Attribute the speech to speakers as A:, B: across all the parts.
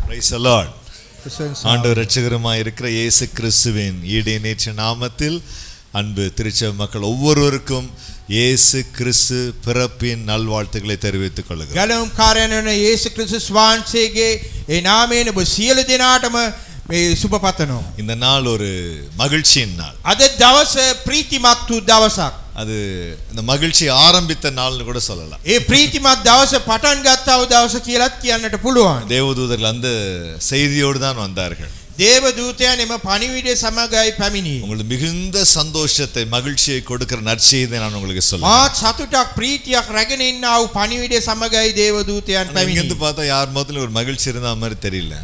A: Praise the Lord. ஆண்டவர் இரட்சகருமாய் இருக்கிற இயேசு கிறிஸ்துவின் ஈடேற்ற நாமத்தில் அன்பு திருச்சபை மக்கள் ஒவ்வொருவருக்கும் இயேசு கிறிஸ்து பிறப்பின் நல்வாழ்த்துக்களை தெரிவித்துக் கொள்கிறேன்.
B: ගලම් කාර්යන යේසු ක්‍රිස්තුස් වහන්සේගේ ඒ නාමයෙන් ඔබ සියලු දෙනාටම මේ සුබ පතනවා.
A: இந்த நாள் ஒரு மகிழ்ச்சியின் நாள்.
B: අද දවස ප්‍රීතිමත් වූ දවසක්.
A: அது இந்த மகிழ்ச்சி ஆரம்பித்த நாள்னு கூட சொல்லலாம்.
B: ඒ ප්‍රීතිමත් දවස පටන් ගත්තා වූ දවස කියලාත් කියන්නට පුළුවන්.
A: தேவதூதர்கள் அந்த செய்தியோடு தான் வந்தார்கள்.
B: දේව දූතයන් එම පණිවිඩය සමගයි පැමිණියේ.
A: உங்களுக்கு மிகுந்த சந்தோஷத்தை மகிழ்ச்சியை கொடுக்கிற நற்செய்தியை நான் உங்களுக்கு சொல்றேன்.
B: මාත් සතුටක් ප්‍රීතියක් රැගෙන ඉන්නා වූ පණිවිඩය සමගයි දේව දූතයන් පැමිණියේ.
A: இங்கிருந்து பார்த்தா யார் முகத்துல ஒரு மகிழ்ச்சி இருந்தா மாதிரி தெரியல.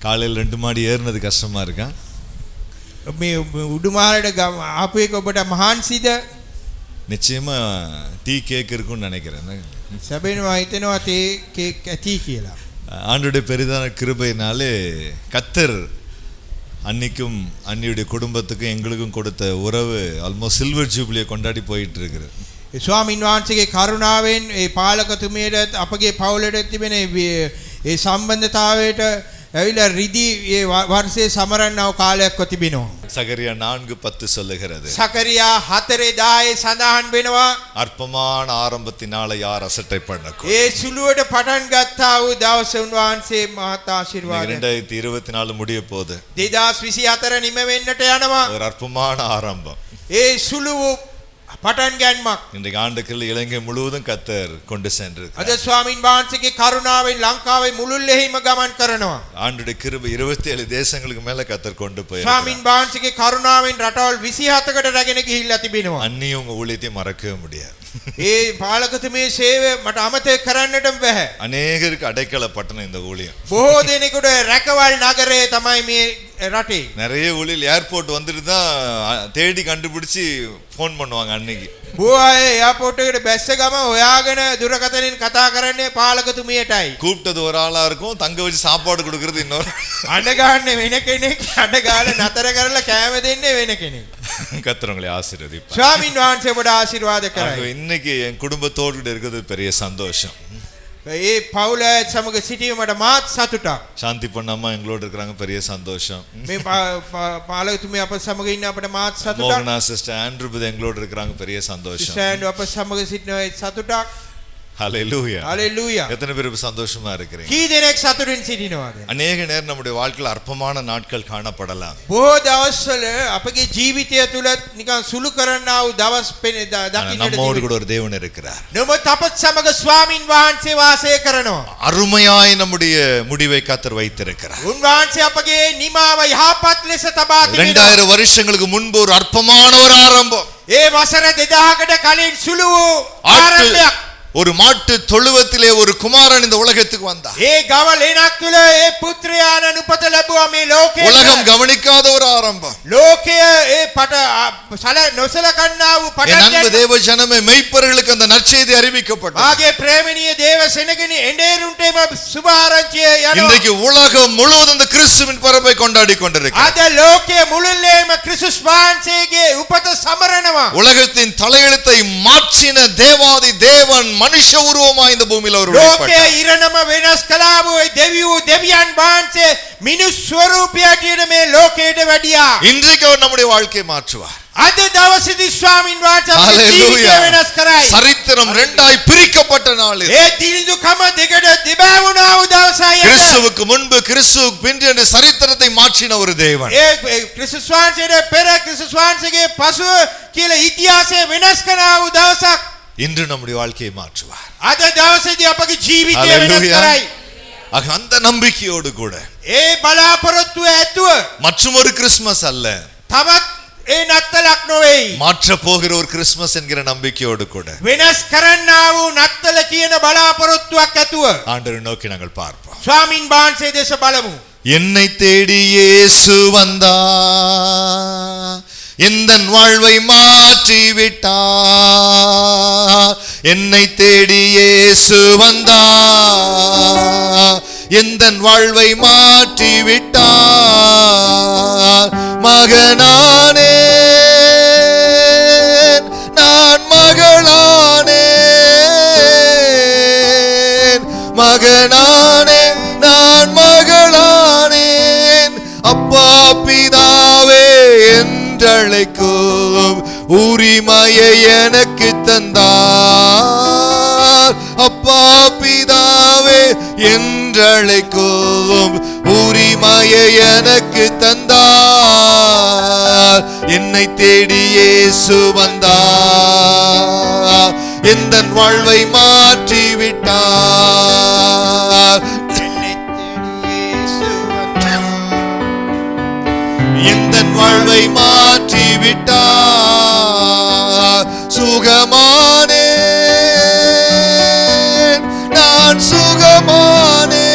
A: காலையில் 2 மாடி ஏறினது கஷ்டமா இருக்கா?
B: මේ උඩුමාලට ආපු එක ඔබට මහන්සිද?
A: நிச்சயமா டீ கேக் இருக்கும்னு நினைக்கிறேன்.
B: සැබෙනවා හිතෙනවා තේ කේක් ඇති කියලා.
A: ஆண்டவருடைய பெரிதான கிருபையினாலே கர்த்தர் அன்னிக்கும் அன்னியுடைய குடும்பத்துக்கும் எங்களுக்கும் கொடுத்த உறவு ஆல்மோஸ்ட் சில்வர் ஜூபிலியை கொண்டாடி போயிட்டு இருக்குது.
B: ස්වාමින් වහන්සේගේ කරුණාවෙන් ඒ පාලකතුමියට අපගේ පවුලට තිබෙන ඒ සම්බන්ධතාවයට ඇවිල්ලා රිදි ඒ වර්ෂයේ සමරන්නව කාලයක්ව තිබෙනවා.
A: சகரியா 4:10 சொல்லுகிறது.
B: සකරියා 4:10 සඳහන් වෙනවා.
A: அற்பமான ஆரம்பத்தினால யார் அசட்டை பண்ணக்கூடாது.
B: ඒ සුළුවට පටන් ගත්තා වූ දවසේ උන්වහන්සේ මහත් ආශිර්වාදයක්.
A: 2024 முடிய போகுது.
B: 2024 නිම වෙන්නට යනවා.
A: ஒரு அற்பமான ஆரம்பம்.
B: ඒ සුළු පටන් ගැනීමක්.
A: இன்றைக்கு ஆண்டுக்குள்ள இலங்கை முழுவதும் கர்த்தர் கொண்டு சென்றிருக்கிறார்.
B: අද ස්වාමින් වහන්සේගේ කරුණාවෙන් ලංකාවේ මුළුල්ලෙහිම ගමන් කරනවා.
A: ஆண்டுடைய கிருபை 27 தேசங்களுக்கு மேல கர்த்தர் கொண்டு போய்
B: ස්වාමින් වහන්සේගේ කරුණාවෙන් රටවල් 27කට රැගෙන ගිහිල්ලා තිබෙනවා.
A: அன்னியும் உங்க ஊழியத்தை மறக்கவே முடியாது.
B: ඒ පාලකතුමේ සේවය මට අමතක කරන්නටම බෑ.
A: அநேகருக்கு அடைக்கல பட்டணம் இந்த ஊழியம்.
B: බොහෝ දෙනෙකුට රැකවල් නගරය තමයි මේ රටේ.
A: நிறைய ஊழியர் ஏர்போர்ட் வந்துட்டு தான் தேடி கண்டுபிடிச்சு ஃபோன் பண்ணுவாங்க அன்னைக்கு.
B: බොහෝ අය එයාපෝට් එකට බැස්ස ගම හොයාගෙන දුරකථනෙන් කතා කරන්නේ පාලකතුමියටයි.
A: கூப்பிட்டது ஒரு ஆளா இருக்கும், தங்க வச்சு சாப்பாடு கொடுக்கறது இன்னொரு.
B: අඬ ගන්න වෙන කෙනෙක්, අඬ ගාලා නතර කරලා කෑම දෙන්නේ වෙන කෙනෙක්.
A: கர்த்தர் உங்களை ஆசீர்வதிப்பார்.
B: ස්වාමින් වහන්සේ ඔබට ආශිර්වාද කරයි.
A: இன்னைக்கு என் குடும்பத்தோடு இருக்கிறது பெரிய சந்தோஷம்.
B: ඒ පවුල සමග සිටීමට මාත් සතුටක්.
A: சாந்தி பொண்ணம்மா எங்களோட இருக்கிறாங்க, பெரிய சந்தோஷம்.
B: මේ පාලකතුමිය අප සමග ඉන්න අපට මාත් සතුටක්.
A: மோகனா சிஸ்டர் ஆண்ட்ரூ எங்களோட இருக்கிறாங்க, பெரிய சந்தோஷம்.
B: ස්ටෑන්ඩ් අප සමග සිටිනවා සතුටක්.
A: ஹalleluya.
B: ஹalleluya.
A: எத்தனை பேர் சந்தோஷமா இருக்கிறீங்க?
B: කී දෙනෙක් සතුටින් සිටිනවද?
A: அநேக நேரம் நம்முடைய வாழ்க்கையில் அற்பமான நாட்கள் காணப்படலாம்.
B: බොහෝ දවස්වල අපගේ ජීවිතය තුල නිකන් සුළු කරන්නා වූ දවස් දකින්නට
A: நம்மோடு கூட ஒரு தேவன் இருக்கிறார்.
B: නමුත් අපත් සමග ස්වාමින් වහන්සේ වාසය කරනවා.
A: அருமையாய் நம்முடைய முடிவை கர்த்தர் வைத்திருக்கிறார்.
B: උන්වහන්සේ අපගේ නිමාව යහපත් ලෙස තබා තිබෙනවා.
A: 2000 வருஷங்களுக்கு முன்பு ஒரு அற்பமான ஒரு ஆரம்பம்.
B: ඒ වසර 2000කට කලින් සුළු වූ ආරම්භයක්.
A: ஒரு மாட்டு தொழுவத்திலே ஒரு குமாரன் இந்த உலகத்துக்கு வந்தார்.
B: ඒ ගව ලේනක් තුල ඒ පුත්‍රයාණන් උපත ලැබුවා මේ ලෝකයේ.
A: உலகம் கவனிக்காத ஒரு ஆரம்பம்.
B: ලෝකය ඒ පට නොසලකන්නා වූ
A: என் அன்பு
B: පටන්
A: தேவ ஜனமே, மெய்ப்பர்களுக்கு அந்த நற்செய்தி அறிவிக்கப்பட்டது.
B: මාගේ ප්‍රේමණීය දේව සෙනගිනි එඬේරුන්ට එම සුභ ආරංචිය යනවා.
A: இன்றைக்கு உலகம் முழுவதும் இந்த கிறிஸ்துவின் பிறப்பை கொண்டாடி கொண்டிருக்கிறது.
B: අද ලෝකයේ මුළුල්ලේම ක්‍රිස්තුස් වහන්සේගේ උපත සමරනවා.
A: உலகத்தின் தலையெழுத்தை மாற்றின தேவாதி தேவன் மனுஷ உருவமாய் இந்த பூமியில் அவர்
B: ලෝකයේ
A: வெளிப்பட்டார்.
B: ඉරණම වෙනස් කළා වූ දෙවියන් වහන්සේ මිනිස් ස්වරූපයට මේ ලෝකයට වැඩියා.
A: இன்றைக்கு அவர் நம்முடைய வாழ்க்கையை மாற்றுவார்.
B: අද දවසේදී ස්වාමින් වහන්සේ අපේ
A: ஹalleluya.
B: ජීවිතය වෙනස් කරයි.
A: சரித்திரம் ரெண்டாய் பிரிக்கப்பட்ட நாள் இது.
B: ඒ දිලිඳුකම දෙකට දිබාවුණා වූ දවසයි.
A: கிறிஸ்துவுக்கு முன்பு கிறிஸ்துவுக்கு பின்பு என்ற சரித்திரத்தை மாற்றின ஒரு தேவன்.
B: ඒ ක්‍රිස්තුස් වහන්සේට පෙර ක්‍රිස්තුස් වහන්සේගේ පසුව කියලා ඉතිහාසය වෙනස් කරනා වූ දවසක්
A: இன்று நம்முடைய வாழ்க்கையை மாற்றுவார்.
B: අද දවසේදී අපගේ ජීවිතය වෙනස්
A: ஹalleluya.
B: කරයි.
A: ஆக அந்த நம்பிக்கையோடு கூட
B: ඒ බලාපොරොත්තුව ඇතුව
A: மற்றும் ஒரு கிறிஸ்துமஸ் அல்ல,
B: තවත් ඒ නත්තලක් නොවේයි.
A: மாற்ற போகிற ஒரு கிறிஸ்துமஸ் என்கிற நம்பிக்கையோடு கூட
B: වෙනස් කරන්නා වූ නත්තල කියන බලාපොරොත්තුවක් ඇතුව
A: ஆண்டவரை நோக்கி நாங்கள் பார்ப்போம்.
B: ස්වාමින් වහන්සේ දේශ බලමු.
A: என்னை தேடி இயேசு வந்தார், எந்தன் வாழ்வை மாற்றி விட்டார். என்னை தேடி இயேசு வந்தார், எந்தன் வாழ்வை மாற்றி விட்டார். மகனானேன், நான் மகளானேன், மகனானேன், நான் மகளானேன். அப்பா பிதாவே என்றழைக்கும் உரிமையை எனக்கு தந்தார். அப்பா பிதாவே என்றழைக்கும் உரிமையை எனக்கு தந்தார். என்னை தேடி இயேசு வந்தார், எந்தன் வாழ்வை மாற்றி விட்டார்.
B: என்னை தேடி இயேசு வந்தார்,
A: எந்தன் வாழ்வை மாற்றி விட்டார். சுகமானேன், நான் சுகமானேன்.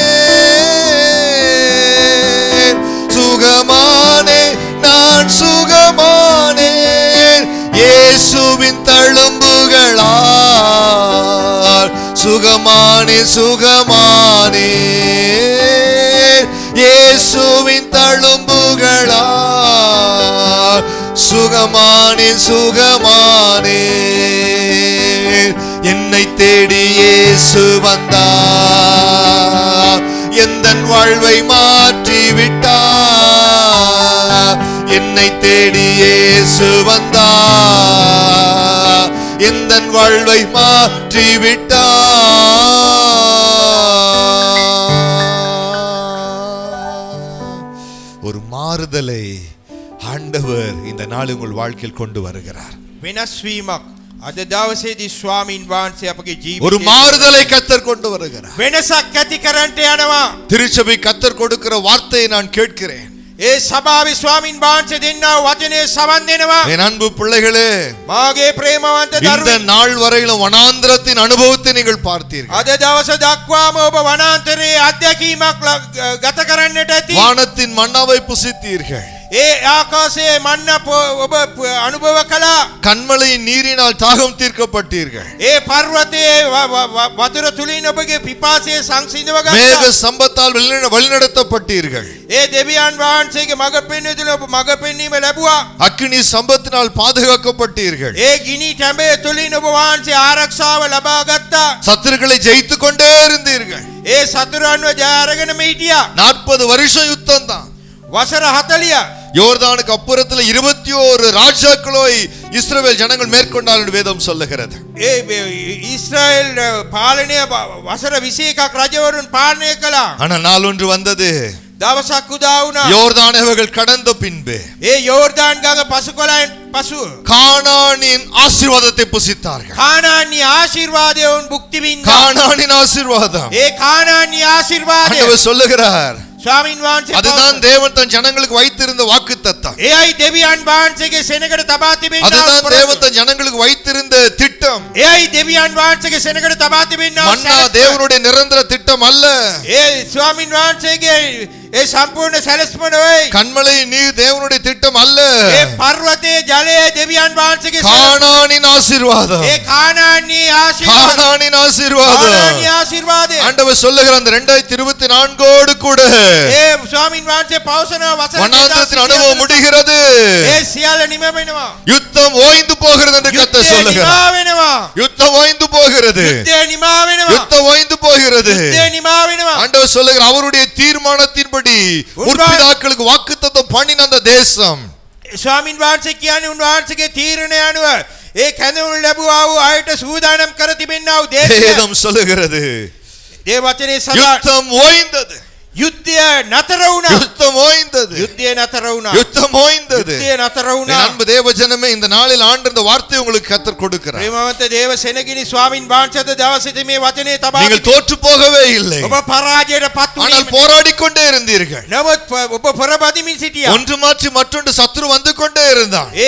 A: சுகமானேன், நான் சுகமானேன். இயேசுவின் தழும்புகளால் சுகமானேன், சுகமானேன். இயேசுவின் தழும்புகளால் சுகமானேன், சுகமானேன். என்னை தேடி இயேசு வந்தார், எந்தன் வாழ்வை மாற்றி விட்டார். என்னை தேடி இயேசு வந்தார், எந்தன் வாழ்வை மாற்றி விட்டார். ஒரு மாறுதலை ஆண்டவர் இந்த நாள் உங்கள் வாழ்க்கையில் கொண்டு வருகிறார்.
B: වෙනස් වීමක් අද දවසේදී ස්වාමින් වහන්සේ අපගේ
A: ஒரு
B: ජීවිතේ
A: மாறுதலை கர்த்தர் கொண்டு வருகிறார்.
B: වෙනසක් ඇති කරන්නට යනවා.
A: திருச்சபை கர்த்தர் கொடுக்கிற வார்த்தையை நான் கேட்கிறேன்.
B: ඒ සභාවේ ස්වාමින් වහන්සේ දෙන්නා වචනේ සවන් දෙනවා.
A: என் அன்பு பிள்ளைகளே,
B: මාගේ ප්‍රේමවන්ත
A: இந்த
B: දරුවෝ,
A: நாள் வரையிலும் வனாந்திரத்தின் அனுபவத்தை நீங்கள் பார்த்தீர்கள்.
B: අද දවස දක්වාම ඔබ වනාන්තරයේ අත්දැකීමක් ගත කරන්නට ඇති.
A: வானத்தின் மன்னாவை புசித்தீர்கள்.
B: ඒ ආකාශයේ මන්න ඔබ අනුභව කළා.
A: கண்மலையின் நீரினால் தாகம் தீர்க்கப்பட்டீர்கள்.
B: ඒ පර්වතයේ වතුර තුලින් ඔබගේ පිපාසය සංසිඳව
A: மேக
B: ගත්තා.
A: சம்பத்தால் வழிநடத்தப்பட்டீர்கள்.
B: ඒ දෙවියන් වහන්සේගේ මඟ පෙන්වීම ඔබ මඟ පෙන්වීම ලැබුවා.
A: அக்கினி சம்பத்தினால் பாதுகாக்கப்பட்டீர்கள்.
B: ඒ ගිනි තැඹේ තුලින් ඔබ වහන්සේ ආරක්ෂාව ලබා ගත්තා.
A: சத்துருக்களை ஜெயித்துக் கொண்டே இருந்தீர்கள்.
B: ඒ සතුරන්ව ජය අරගෙනම හිටියා.
A: 40 வருஷம் யுத்தம் தான்.
B: වසර 40
A: யோர்தானுக்கு அப்புறத்துல 21 ராஜாக்களை இஸ்ரவேல் ஜனங்கள் மேற்கொண்டார்கள் என்று வேதம் சொல்லுகிறது.
B: ඒ ඊශ්‍රායෙල් පාලනය වසර 21ක් රජවරුන් පාලනය කළා.
A: ஆனா நாள் ஒன்று வந்தது,
B: දවසක් උදා වුණා.
A: யோர்தானை அவர்கள் கடந்த பின்பு
B: ඒ යෝර්දාන් ගඟ පසු කලයන් පසු
A: கானானின் ஆசீர்வாதத்தை புசித்தார்கள்.
B: කානාන්‍ය ආශිර්වාදය වුන් භුක්ති විඳා.
A: கானானின் ஆசீர்வாதம்
B: ඒ කානාන්‍ය ආශිර්වාදය
A: ஆண்டவர் சொல்லுகிறார்.
B: ස්වාමින් වහන්සේ
A: அதுதான் தேவன் தன் ஜனங்களுக்கு வைத்திருந்த வாக்குத்தத்தம்.
B: එයයි දෙවියන් වහන්සේගේ සෙනඟට තබා තිබෙනා
A: அதுதான் தேவன் தன் ஜனங்களுக்கு வைத்திருந்த திட்டம்.
B: එයයි දෙවියන් වහන්සේගේ සෙනඟට තබා තිබෙනා
A: மன்னா தேவனுடைய நிரந்தர திட்டம் அல்ல.
B: ඒ ස්වාමින් වහන්සේගේ ඒ සම්පූර්ණ සැලැස්ම නෙවෙයි.
A: கண்மலையின் நீர் தேவனுடைய திட்டம் அல்ல.
B: ඒ පර්වතයේ ජලය දෙවියන් වහන්සේගේ
A: கானானின் ஆசீர்வாதம்.
B: ඒ කානාන්‍ය ආශිර්වාදය.
A: கானானின் ஆசீர்வாதம்.
B: කානාන්‍ය ආශිර්වාදය.
A: ஆண்டவர் சொல்லுகிற அந்த 2024 கூட
B: ඒ ස්වාමින් වහන්සේ පවසනවා වසර
A: வனாந்திரத்தின் அனுபவம் முடிகிறது.
B: ඒ සියල්ල නිම වෙනවා.
A: யுத்தம் ஓய்ந்து போகிறது என்று கர்த்தர்
B: නිමා
A: சொல்லுகிறார்.
B: වෙනවා.
A: யுத்தம் ஓய்ந்து போகிறது.
B: යුද්ධය නිමා වෙනවා.
A: யுத்தம் ஓய்ந்து போகிறது.
B: යුද්ධය නිමා වෙනවා.
A: ஆண்டவர் சொல்லுகிறார், அவருடைய தீர்மானத்தின்படி முற்பிதாக்களுக்கு வாக்குத்தத்தம் பண்ணின அந்த தேசம்,
B: ස්වාමින් වහන්සේ කියන්නේ උන්වහන්සේගේ තීරණය අනුව ඒ කැඳවුම් ලැබුවා වූ අයට සූදානම් කර තිබෙනා වූ දේශය.
A: வேதம் சொல்லுகிறது
B: ඒ වචනේ සදා
A: யுத்தம் ஓய்ந்தது.
B: යුද්ධය නතර වුණා.
A: யுத்தம் ஓய்ந்தது.
B: යුද්ධය නතර වුණා.
A: யுத்தம் ஓய்ந்தது.
B: යුද්ධය නතර
A: என்
B: වුණා.
A: அன்பு தேவஜனமே, இந்த நாளில் ஆண்டு இந்த வார்த்தையை உங்களுக்கு கர்த்தர் கொடுக்கிறார்.
B: ප්‍රේමවන්ත දේව සෙනගිනි ස්වාමින් වහන්සේද දවසේදී මේ වචනේ තබා
A: நீங்கள் தோற்று போகவே இல்லை,
B: ඔබ පරාජයට පත්
A: ஆனால்
B: වුණේ.
A: போராடிக் கொண்டே இருந்தீர்கள்.
B: නමුත් ඔබ පරබදිමින් සිටියා.
A: ஒன்று மாற்றி மற்றொன்று சத்துரு வந்து கொண்டே இருந்தான்.
B: ඒ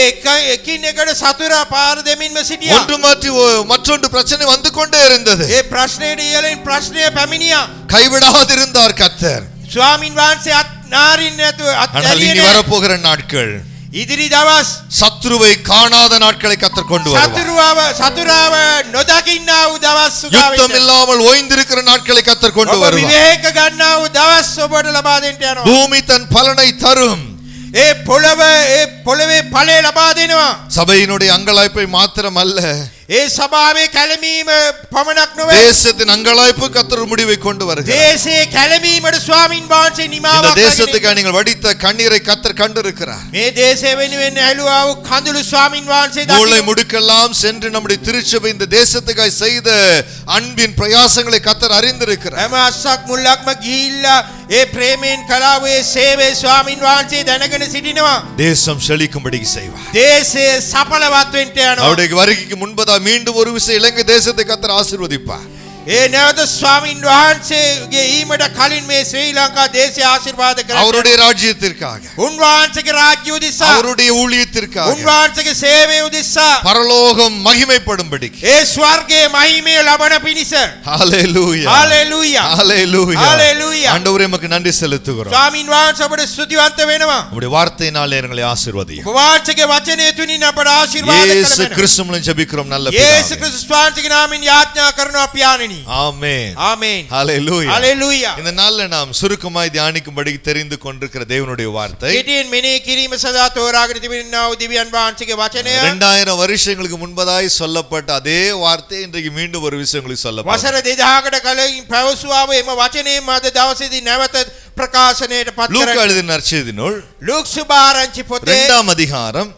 B: එකින් එකට සතුර පාර දෙමින්ම සිටියා.
A: ஒன்று மாற்றி மற்றொன்று பிரச்சனை வந்து கொண்டே இருந்தது.
B: ඒ ප්‍රශ්නයට ඉහළින් ප්‍රශ්නය පැමිණියා.
A: கைவிடாதிருந்தார் கர்த்தர்.
B: ස්වාමින් වහන්සේ අත් නාරින් නැතුව අත්
A: ஆனால் இனி
B: ඇරියේ නැහැ.
A: வரப்போகிற நாட்கள்
B: ඉදිරි දවස්
A: சத்துருவை காணாத நாட்களை கர்த்தர் கொண்டு வருவார்.
B: සතුරාව නොදකින්නා වූ දවස්
A: யுத்தம் இல்லாமல் ஓய்ந்திருக்கிற நாட்களை கர்த்தர் கொண்டு
B: ඔබ
A: வருவார்.
B: විවේක ගන්නා වූ දවස් ඔබට ලබා දෙන්න යනවා.
A: பூமி தன் பலனை தரும்.
B: ඒ පොළවේ ඵලය ලබා දෙනවා.
A: சபையினுடைய அங்கலாய்ப்பை மாத்திரம் அல்ல,
B: ඒ සභාවේ කැළඹීම පමණක් නොවේ.
A: தேசத்தின் அங்கலாய்ப்பு கர்த்தர் முடிவை கொண்டு வருகிறார்.
B: දේශයේ කැළඹීමට ස්වාමින් වහන්සේ
A: இந்த
B: නිමාවක්
A: தேசத்துக்கு நீங்கள் வடித்த கண்ணீரை கர்த்தர் கண்டிருக்கிறார்.
B: මේ දේශය වෙනුවෙන් ඇලුවා වූ කඳුළු ස්වාමින් වහන්සේ
A: மூளை
B: දකිනවා.
A: முடுக்கெல்லாம் சென்று நம்முடைய திருச்சபை இந்த தேசத்துக்காய் செய்த அன்பின் பிரயாசங்களை கர்த்தர் அறிந்திருக்கிறார்.
B: හැම අස්සක් මුල්ලක්ම ගිහිල්ලා ඒ ප්‍රේමයෙන් කලාවේ සේවයේ ස්වාමින් වහන්සේ දැනගෙන සිටිනවා.
A: தேசம் செழிக்கும்படி செய்வார்.
B: දේශය සඵලවත් වෙන්න යනවා.
A: அவருடைய வருகைக்கு முன்பதாக மீண்டும் ஒரு விசை இலங்கை தேசத்தை கர்த்தர் ஆசீர்வதிப்பார்.
B: ඒ නැවත ස්වාමින් වහන්සේගේ ඊමට කලින් මේ ශ්‍රී ලංකා දේශය ආශිර්වාද කරන්න.
A: அவருடைய ராஜ்யத்திற்காக,
B: උන්වහන්සේගේ රාජ්‍ය උදෙසා,
A: அவருடைய ஊழியத்திற்காக,
B: උන්වහන්සේගේ සේවය උදෙසා,
A: பரலோகம் மகிமைப்படும்படி.
B: ඒ ස්වර්ගයේ මහිමය ලබන පිණිස.
A: ஹalleluya,
B: ஹalleluya,
A: ஹalleluya,
B: ஹalleluya.
A: ஆண்டவரே உமக்கு நன்றி செலுத்துகிறோம்.
B: ස්වාමින් වහන්සේ අපට ස්තුතිවන්ත වෙනවා.
A: உம்முடைய வார்த்தையினாலே எங்களை ஆசீர்வதியும்.
B: වහන්සේගේ වචනය තුලින් අපට ආශිර්වාද
A: இயேசு
B: කරන්න.
A: கிறிஸ்து மூலம் ஜெபிக்கிறோம் நல்ல
B: යේසු
A: பிதாவே.
B: ක්‍රිස්තුස් වහන්සේගේ නාමයෙන් යාඥා කරනවා පියාණෙනි.
A: ஆமென்.
B: ආමේන්.
A: ஹalleluya.
B: ஹalleluya.
A: இந்த நாள்ல நாம் சுருக்கமாய் தியானிக்கும்படி தெரிந்து கொண்டிருக்கிற தேவனுடைய வார்த்தை
B: කෙටියෙන් මෙනෙහි කිරීම සඳහා තෝරාගෙන තිබෙනා වූ දිව්‍යන් වහන්සේගේ වචනය
A: 2000 வருஷங்களுக்கு முன்பதாய் சொல்லப்பட்ட அதே வார்த்தை இன்றைக்கு மீண்டும் ஒரு விஷயம் உங்களுக்கு சொல்லப்படும்.
B: වසර 2000කට කලින් පැවසුවා වූ එම වචනයම අද දවසේදී නැවත ප්‍රකාශනයට පත්
A: லூக்கா
B: කරන්නේ.
A: எழுதின நற்செய்தி நூல்
B: ලූක් සුභාරංචි පොතේ
A: 2ஆம் அதிகாரம்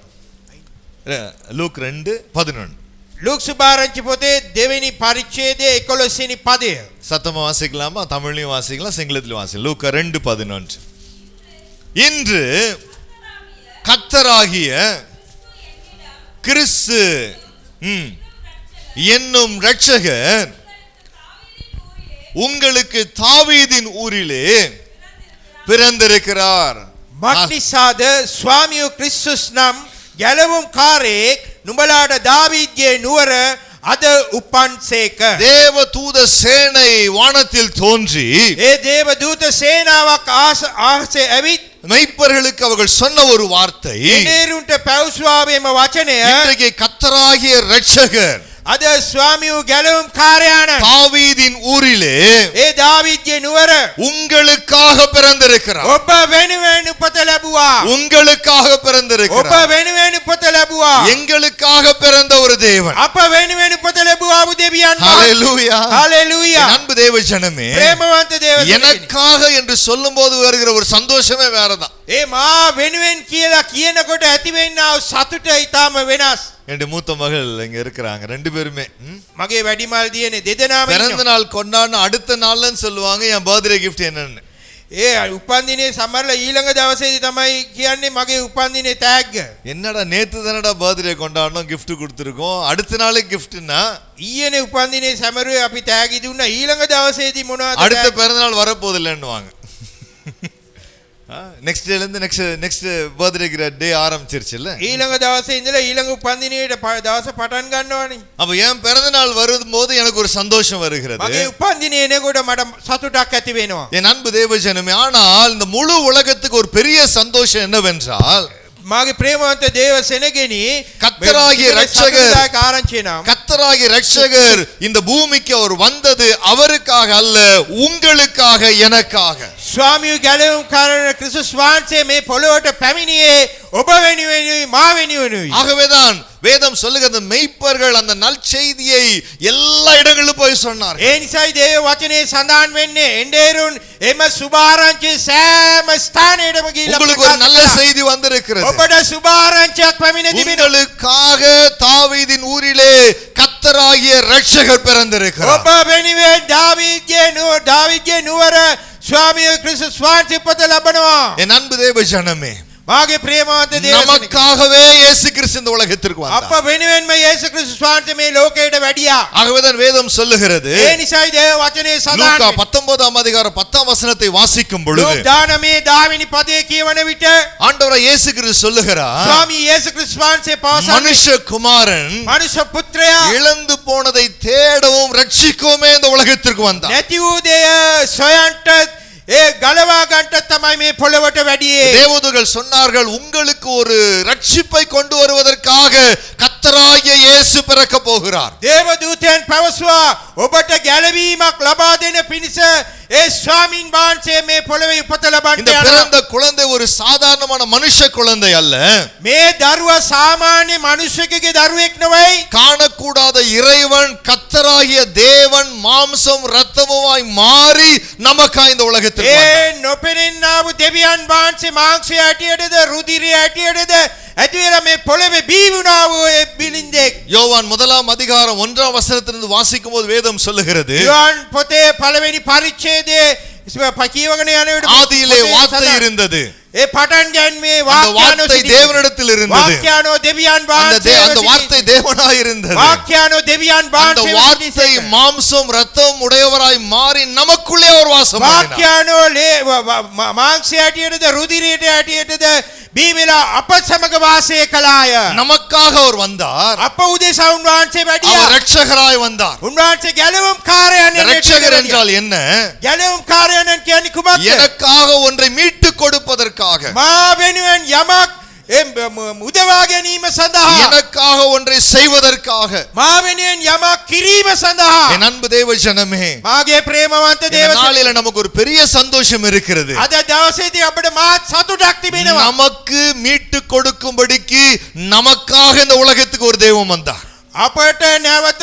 A: லூக் 2:11.
B: ලූක් සුභාරංචි පොතේ දෙවෙනි පරිච්ඡේදයේ 11 වෙනි පදය.
A: சத்தமா வாசிக்கலாமா? தமிழ்லயும் வாசிக்கலாம், சிங்களத்திலும் வாசிக்கலாம். லூக்கா 2:11. இன்று கர்த்தராகிய கிறிஸ்து என்னும் இரட்சகர் உங்களுக்கு தாவீதின் ஊரிலே பிறந்திருக்கிறார்.
B: මක්නිසාද ස්වාමියෝ ක්‍රිස්තුස් නම් ගැලවුම් කාරයෙක් නුඹලාට දාවීද්ගේ නුවර අද උපන්සේක.
A: தேவ தூத சேனை வானத்தில் தோன்றி
B: ඒ දේව දූත සේනාවක් ආසේ ඇවිත්
A: மெய்ப்பர்களுக்கு அவர்கள் சொன்ன ஒரு வார்த்தை,
B: එනේරුන්ට පැවසුවාවේම වචනය
A: இன்றைக்கு கர்த்தராகிய இரட்சகர்
B: අද ස්වාමියෝ ගැලවුම් කාර්යාණන්
A: தாவீதின் ஊரிலே
B: ඒ දාවීද්ගේ නුවර
A: உங்களுக்காக பிறந்திருக்கிறார்.
B: ඔබ වෙනුවෙන් උපත ලැබුවා.
A: உங்களுக்காக
B: ඔබ
A: பிறந்திருக்கிறார்.
B: වෙනුවෙන් උපත ලැබුවා.
A: எங்களுக்காக பிறந்த ஒரு தேவன்.
B: අප වෙනුවෙන් උපත ලැබුවා වූ දෙවියන්.
A: ஹalleluya,
B: හalleluya.
A: என் அன்பு தேவ ஜனமே,
B: ප්‍රේමවන්ත දේව
A: எனக்காக என்று சொல்லும்போது வருகிற ஒரு சந்தோஷமே வேறதான்.
B: ඒ මා වෙනුවෙන් කියලා කියනකොට ඇතිවෙන්නා වූ සතුට ඊටාම වෙනස්.
A: என்னுடைய மூத்த மகள் இங்க இருக்கிறாங்க, ரெண்டு பேருமே
B: මගේ වැඩිමල් දියනේ දෙදෙනාම
A: பிறந்த
B: ඉන්නවා.
A: நாள் கொண்டாடின அடுத்த நாள்லன்னு சொல்லுவாங்க என் பர்த்டே கிஃப்ட் என்னன்னு.
B: ඒ උපන්දිනේ සමහරලා ඊළඟ දවසේදී තමයි කියන්නේ මගේ උපන්දිනේ තෑග්ග.
A: என்னடா நேத்து தானடா பர்த்டே கொண்டாடணும், gift கொடுத்துருக்கோம், அடுத்த நாளே கிஃப்ட்னா
B: ඊයේනේ උපන්දිනේ සැමරුවේ අපි තෑගි දුන්නා. ඊළඟ දවසේදී මොනවද?
A: அடுத்த பிறந்த நாள் வரப்போதில்லைன்னுவாங்க. நெக்ஸ்ட் டேல இருந்து நெக்ஸ்ட் பர்த்டே டே ஆரம்பிச்சிருச்சுல்ல.
B: ඊළඟ දවසේ ඉඳලා ඊළඟ උපන්දිනේට දවස පටන් ගන්නවනේ.
A: அப்ப என் பிறந்த நாள் வரும்போது எனக்கு ஒரு சந்தோஷம் வருகிறது.
B: මගේ උපන්දිනේ එනකොට මට සතුටක් ඇති වෙනවා.
A: என் அன்பு தேவ ஜனமே, ஆனால் இந்த முழு உலகத்துக்கு ஒரு பெரிய சந்தோஷம் என்னவென்றால்,
B: මාගේ ප්‍රේමවන්ත දේව සෙනගෙනි
A: கர்த்தராகிய இரட்சகர்
B: ආරංචිය නම්
A: கர்த்தராகிய இரட்சகர் இந்த பூமிக்கு அவர் வந்தது அவருக்காக அல்ல, உங்களுக்காக, எனக்காக.
B: ස්වාමියෝ ගැලවුම් කරන ක්‍රිස්තුස් වහන්සේ මේ පොළොවට පැමිණියේ ඔබ වෙනුවෙනුයි මා වෙනුවෙනුයි.
A: ஆகவேதான் வேதம் சொல்லுகிறது, மெய்ப்பர்கள் அந்த நற்செய்தியை எல்லா இடங்களிலும் போய் சொன்னார்கள்.
B: ඒ නිසායි දේව වචනේ සඳහන් වෙන්නේ එඬේරුන් එම සුභාරංචි සෑම ස්ථානයකම ගිහිල්ලා
A: உங்களுக்கு ஒரு நல்ல செய்தி வந்திருக்கிறது.
B: ඔබට සුභාරංචියක් පැමිණ තිබෙනවා.
A: உங்களுக்காக தாவீதின் ஊரிலே கர்த்தராகிய இரட்சகர் பிறந்திருக்கிறார்.
B: ඔබ වෙනුවෙන් දාවීද්ගේ නුවර ස්වාමියෝ ක්‍රිස්තුස් වහන්සේ උපත ලබනවා.
A: என் அன்பு தேவ ஜனமே,
B: මාගේ ප්‍රේමවන්ත දේව
A: நமக்காகவே இயேசு கிறிஸ்து இந்த உலகத்திற்கு
B: අප
A: வந்தார்.
B: වෙනුවෙන්ම යේසු ක්‍රිස්තුස් වහන්සේ මේ ලෝකයට වැඩියා.
A: ஆகவேதான் வேதம் சொல்லுகிறது,
B: ඒ නිසායි දේව වචනේ
A: லூக்கா
B: සඳහන්
A: 19ஆம் அதிகாரம் 10ஆம் வசனத்தை வாசிக்கும் பொழுது
B: ලෝක 19 පදයේ කියවන විට
A: ஆண்டவராய் இயேசு கிறிஸ்து சொல்லுகிறார்,
B: ස්වාමී යේසු ක්‍රිස්තුස් වහන්සේ පවසන්නේ
A: மனுஷகுமாரன்
B: මනුෂ්‍ය පුත්‍රයා
A: இழந்து போனதை தேடவும் ரட்சிக்கவுமே இந்த உலகத்திற்கு வந்தார்.
B: නැති වූ දෙය සොයන්ට ඒ ගලවා ගන්නට තමයි මේ පොළවට වැඩියේ.
A: தேவதூதர்கள் சொன்னார்கள், உங்களுக்கு ஒரு ரட்சிப்பை கொண்டு வருவதற்காக கர்த்தராகிய இயேசு பிறக்க போகிறார்.
B: දේවදූතයන් පැවසුවා ඔබට ගැලවීමක් ලබා දෙන පිණිස ඒ ස්වාමීන් වහන්සේ මේ පොළවේ උපත ලබන්න
A: இந்த
B: යනවා.
A: பிறந்த குழந்தை ஒரு சாதாரணமான மனுஷ குழந்தை அல்ல.
B: මේ දරුවා සාමාන්‍ය මිනිසෙකුගේ දරුවෙක් නෙවෙයි.
A: காணக்கூடாத இறைவன் கர்த்தராகிய தேவன் மாம்சம் இரத்தமுமாய் மாறி நமக்காய் இந்த உலகத்தில்
B: ඒ
A: வந்தார்.
B: නොපෙනෙන්නා වූ දෙවියන් වහන්සේ මාංශය ඇටියටද රුධිරය ඇටියටද ඇති වෙලා මේ පොළවේ බිහි වුණා වූ ඒ බිලින්දෙක්.
A: யோவான் 1:1 வாசிக்கும் போது வேதம் சொல்லுகிறது,
B: யோவான் පොතේ පළවෙනි පරිච්ඡේදයේ කියවගෙන යන විට
A: ஆதியிலே வார்த்தை இருந்தது.
B: ඒ පටන් ගැන්මේ
A: அந்த வார்த்தை தேவனிடத்தில் இருந்தது.
B: වාක්‍යානෝ දෙවියන්
A: அந்த
B: වහන්සේ
A: வார்த்தை தேவனாய் இருந்தது.
B: වාක්‍යානෝ දෙවියන්
A: அந்த
B: වහන්සේ
A: வார்த்தை மாம்சம் இரத்தம் உடையவராய் மாறி நமக்குள்ளே அவர் வாசம் பண்ணினார்.
B: වාක්‍යානෝ මාංශය ඇටියටද රුධිරයට ඇටියටද බිහි වෙලා අප සමග වාසය කළාය.
A: நமக்காக அவர் வந்தார்.
B: අප උදෙසා උන්වහන්සේ වැඩියා.
A: அவர் இரட்சகராய் வந்தார்.
B: උන්වහන්සේ ගැලවුම් කාර්යයන්
A: இரட்சகர் என்றால் என்ன?
B: ගැලවුම් කාර්යයන් කියන්නේ කුමක්ද?
A: எனக்காக ஒன்றை மீட்டு கொடுப்பதற்காக,
B: මා වෙනුවෙන් යමක් උදවා ගැනීම සඳහා,
A: எனக்காக ஒன்றை செய்வதற்காக.
B: මා වෙනුවෙන් යමක් කිරීම සඳහා.
A: என் அன்பு தேவ ஜனமே,
B: මාගේ ප්‍රේමවන්ත
A: இந்த
B: දේව
A: நாளில நமக்கு ஒரு பெரிய சந்தோஷம் இருக்கிறது.
B: අද දවසේදී අපිට මාත් සතුටක් තිබෙනවා.
A: நமக்கு மீட்டு கொடுக்கும்படிக்கு நமக்காக இந்த உலகத்துக்கு ஒரு தெய்வம் வந்தார்.
B: අපට නැවත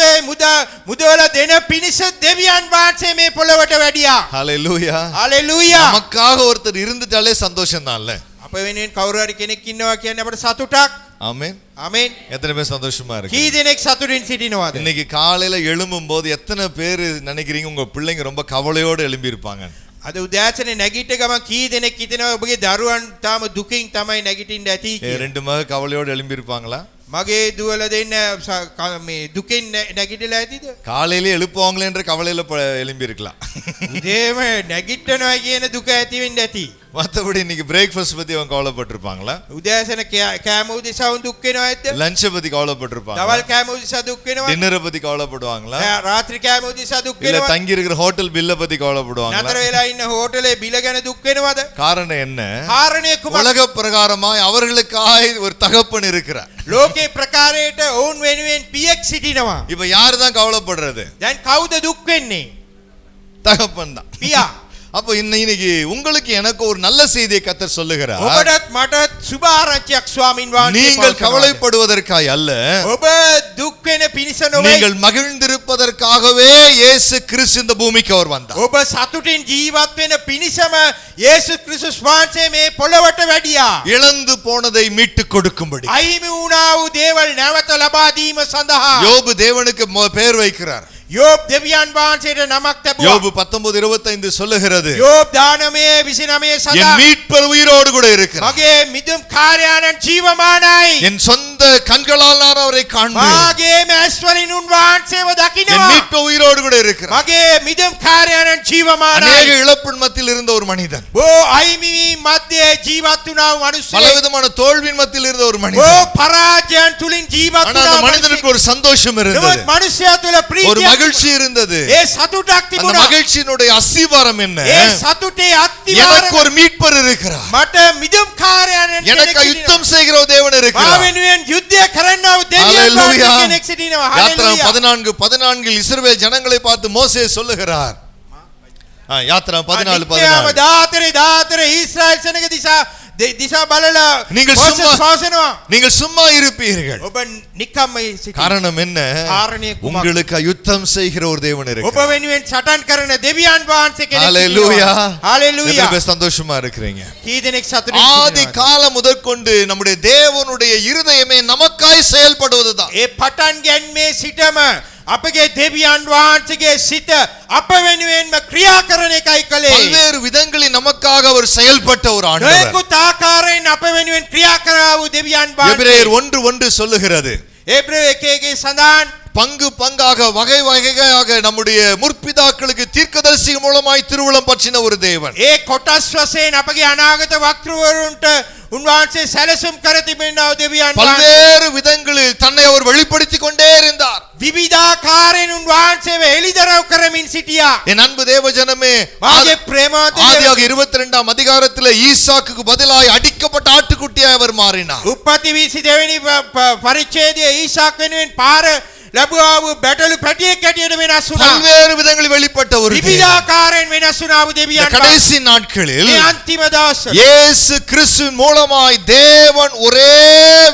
B: මුදවල දෙන පිණිස දෙවියන් වහන්සේ මේ පොළවට වැඩියා.
A: ஹalleluya.
B: හalleluya.
A: நமக்காக ஒருத்தர் இருந்துட்டாலே சந்தோஷம் தான்ல.
B: අප වෙනුවෙන් කවුරු හරි කෙනෙක් ඉන්නවා කියන්නේ අපට සතුටක්.
A: ஆமென்.
B: ආමෙන්.
A: எத்தனை பேர் சந்தோஷமா இருக்கு?
B: කී දෙනෙක් සතුටින් සිටිනවද?
A: இன்னைக்கு காலையில எழும்பும் போது எத்தனை பேர் நினைக்கிறீங்க உங்க பிள்ளைங்க ரொம்ப கவலையோடு எழும்பி இருப்பாங்க?
B: අද උදෑසනේ නැගිට ගමන් කී දෙනෙක් හිතනවා ඔබගේ දරුවන් තාම දුකින් තමයි නැගිටින්න ඇති කියලා.
A: ரெண்டு மக கவலையோடு எழும்பி இருப்பாங்களா?
B: මගේ දුවල දෙන්න මේ දුකින් නැගිටලා ඇතිද?
A: காலையிலே எழுப்புவாங்களேன்ற கவலையில எழும்பி இருக்கலாம்.
B: උදේම නැගිටිනවා කියන දුක ඇති වෙන්න ඇති.
A: மற்றபடி இன்னைக்கு பிரேக்ஃபாஸ்ட் பத்தி அவங்க கவலைப்பட்டிருப்பாங்களா?
B: උදෑසන කෑම උදෙසා දුක් වෙනවා ඇද්ද?
A: லஞ்ச் பத்தி கவலைப்பட்டிருப்பாங்க.
B: දවල් කෑම උදෙසා දුක් වෙනවා.
A: டின்னரை பத்தி கவலைப்படுவாங்களா?
B: රාත්‍රී කෑම උදෙසා දුක්
A: இல்ல
B: වෙනවා.
A: தங்கி இருக்கிற ஹோட்டல் பில்ல பத்தி கவலைப்படுவாங்களா?
B: නතර වෙලා ඉන්න හෝටලේ බිල ගැන දුක් වෙනවද?
A: காரணம் என்ன?
B: කාරණේ කුමක්ද?
A: உலக பிரகாரமாய் அவர்களுக்காய் ஒரு தகப்பன் இருக்கிறார்.
B: ලෝකේ ප්‍රකාරයට ඔවුන් වෙනුවෙන් පියෙක් සිටිනවා.
A: இப்ப யாரு தான் கவலைப்படுறது?
B: දැන් කවුද දුක් වෙන්නේ?
A: தகப்பன் தான்.
B: පියා.
A: அப்ப இன்னைக்கு உங்களுக்கு எனக்கு ஒரு நல்ல செய்தியை கர்த்தர் சொல்லுகிறார்.
B: ඔබටත් මටත් සුබ ආරංචියක් ස්වාමින් වහන්සේ.
A: நீங்கள் கவலைப்படுவதற்காய் அல்ல,
B: ඔබ දුක් වෙන පිණිස නොවේ.
A: நீங்கள் மகிழ்ந்திருப்பதற்காகவே இயேசு கிறிஸ்து இந்த பூமிக்கு அவர் வந்தார்.
B: ඔබ සතුටින් ජීවත් වෙන පිණිසම යේසුස් ක්‍රිස්තුස් වහන්සේ මේ පොළවට වැඩියා.
A: இழந்து போனதை மீட்டு கொடுக்கும்படி
B: අහිමි වුණා වූ දේවල් නැවත ලබා දීම සඳහා.
A: யோபு தேவனுக்கு பெயர் வைக்கிறார்.
B: යෝබ් දෙවියන් වහන්සේට නමක් තැබුවා.
A: யோபு 19:25 சொல்லுகிறது,
B: යෝබ් 19:29
A: என்
B: සඳහා
A: மீட்பர் உயிரோடு கூட இருக்கிறார்.
B: මගේ මිදුම් කාර්යානන් ජීවමානයි.
A: என் சொந்த கண்களால் நான் அவரை காண்பேன்.
B: මාගේ මැස් වලින් උන්වහන්සේව
A: என்
B: දකිනවා.
A: மீட்பர் உயிரோடு கூட இருக்கிறார்.
B: මගේ මිදුම් කාර්යානන් ජීවමානයි.
A: அநேக இழப்பின் மத்தியில் இருந்த ஒரு மனிதன்,
B: බෝ අහිමි මැදේ ජීවත් වුණා වූ මිනිසෙක්.
A: பலவிதமான தோல்வியின் மத்தியில் இருந்த ஒரு
B: බෝ
A: மனிதன்.
B: පරාජයන් තුලින් ජීවත්
A: ஆனா
B: වුණා
A: அந்த
B: වූ
A: மனிதனுக்கு ஒரு சந்தோஷம் இருந்தது,
B: නමුත් මිනිසයා තුල
A: ஒரு
B: ප්‍රීතියක්
A: மகிழ்ச்சி இருந்தது.
B: ඒ සතුටක්
A: அந்த
B: තිබුණා.
A: மகிழ்ச்சியினுடைய அஸ்திவாரம் என்ன?
B: ඒ සතුටේ
A: எனக்கு
B: අත්තිවාරම
A: ஒரு மீட்பர் இருக்கிறார்.
B: මට මිදුම් කාර්යානන්
A: எனக்கு யுத்தம் செய்கிற ஒரு தேவன்
B: මා
A: இருக்கிறார்.
B: වෙනුවෙන් යුද්ධය කරන්නා වූ දෙවියන්
A: Hallelujah.
B: වහන්සේ කෙනෙක් සිටිනවා.
A: யாத்திரா
B: හalleluya.
A: 14:14 இஸ்ரவேல் ஜனங்களை பார்த்து மோசே சொல்லுகிறார். யாத்திரா 14:14
B: දාතරේ ඊශ්‍රායල් සෙනග දිසා බලලා
A: நீங்கள்
B: මෝසෙස්
A: சும்மா
B: පවසනවා.
A: நீங்கள் சும்மா இருப்பீர்கள்.
B: ඔබ නිකම්ම සිටින.
A: காரணம் என்ன?
B: කාරණේ කුමක්ද?
A: உங்களுக்கு யுத்தம் செய்கிற ஒரு தேவன்
B: ඔබ
A: இருக்கிறார்.
B: වෙනුවෙන් සටන් කරන දෙවියන් වහන්සේ කෙනෙක්
A: ஹalleluya.
B: සිටිනවා. හalleluya.
A: எத்தனை பேர் சந்தோஷமா இருக்கிறீங்க?
B: කී දෙනෙක් සතුටින්
A: ஆதி
B: සිටිනවද?
A: காலம் முதற்கொண்டு நம்முடைய தேவனுடைய இருதயமே நமக்காய் செயல்படுவதுதான்.
B: ඒ පටන් ගැන්මේ සිටම අපගේ දෙවියන් වහන්සේගේ සිත අප වෙනුවෙන්ම ක්‍රියා කරන එකයි කලේ.
A: பல்வேறு விதங்களில் நமக்காக அவர் செயல்பட்ட ஒரு ஆண்டவர்.
B: නොයෙකුත් ආකාරයෙන් අප වෙනුවෙන් ක්‍රියා කරා වූ දෙවියන් වහන්සේ.
A: எபிரேயர் 1:1 சொல்லுகிறது,
B: එබ්‍රේය 1:1 සඳහන්
A: பங்கு பங்காக வகை வகையாக நம்முடைய முற்பிதாக்களுக்கு தீர்க்கதரிசி மூலமாய் திருவுளம் பற்றின ஒரு தேவன்.
B: ඒ කොටස් වශයෙන් අපගේ අනාගත වක්තෘවරුන්ට උන්වහන්සේ සැලසුම් කර තිබෙනා දෙවියන් වහන්සේ
A: பல்வேறு விதங்களில் தன்னை அவர் வெளிப்படுத்திக் கொண்டே இருந்தார்.
B: විවිධාකාරයෙන් උන්වහන්සේව එළිදරව් කරමින් සිටියා.
A: என் அன்பு தேவஜனமே,
B: මාගේ ප්‍රේමවන්ත
A: ஆதியாகமம் 22 அதிகாரத்திலே ஈசாக்குக்கு பதிலாய் அடிக்கப்பட்ட ஆட்டுக்குட்டியாய் அவர் மாறினார்.
B: උප්පත්ති 22 වෙනි පරිච්ඡේදයේ ඊසාක් වෙනුවෙන් පාර ලැබුවා වූ බැටළු පැටියෙක් හැටියට වෙනස් වුණා.
A: பல்வேறு விதங்களில் வெளிப்பட்ட ஒரு தேவன்.
B: විවිධාකාරයෙන් වෙනස් වුණා වූ දෙවියන්
A: இந்த கடைசி நாட்களில்
B: මේ අන්තිම දවස්
A: இயேசு கிறிஸ்துவின் மூலமாய் தேவன் ஒரே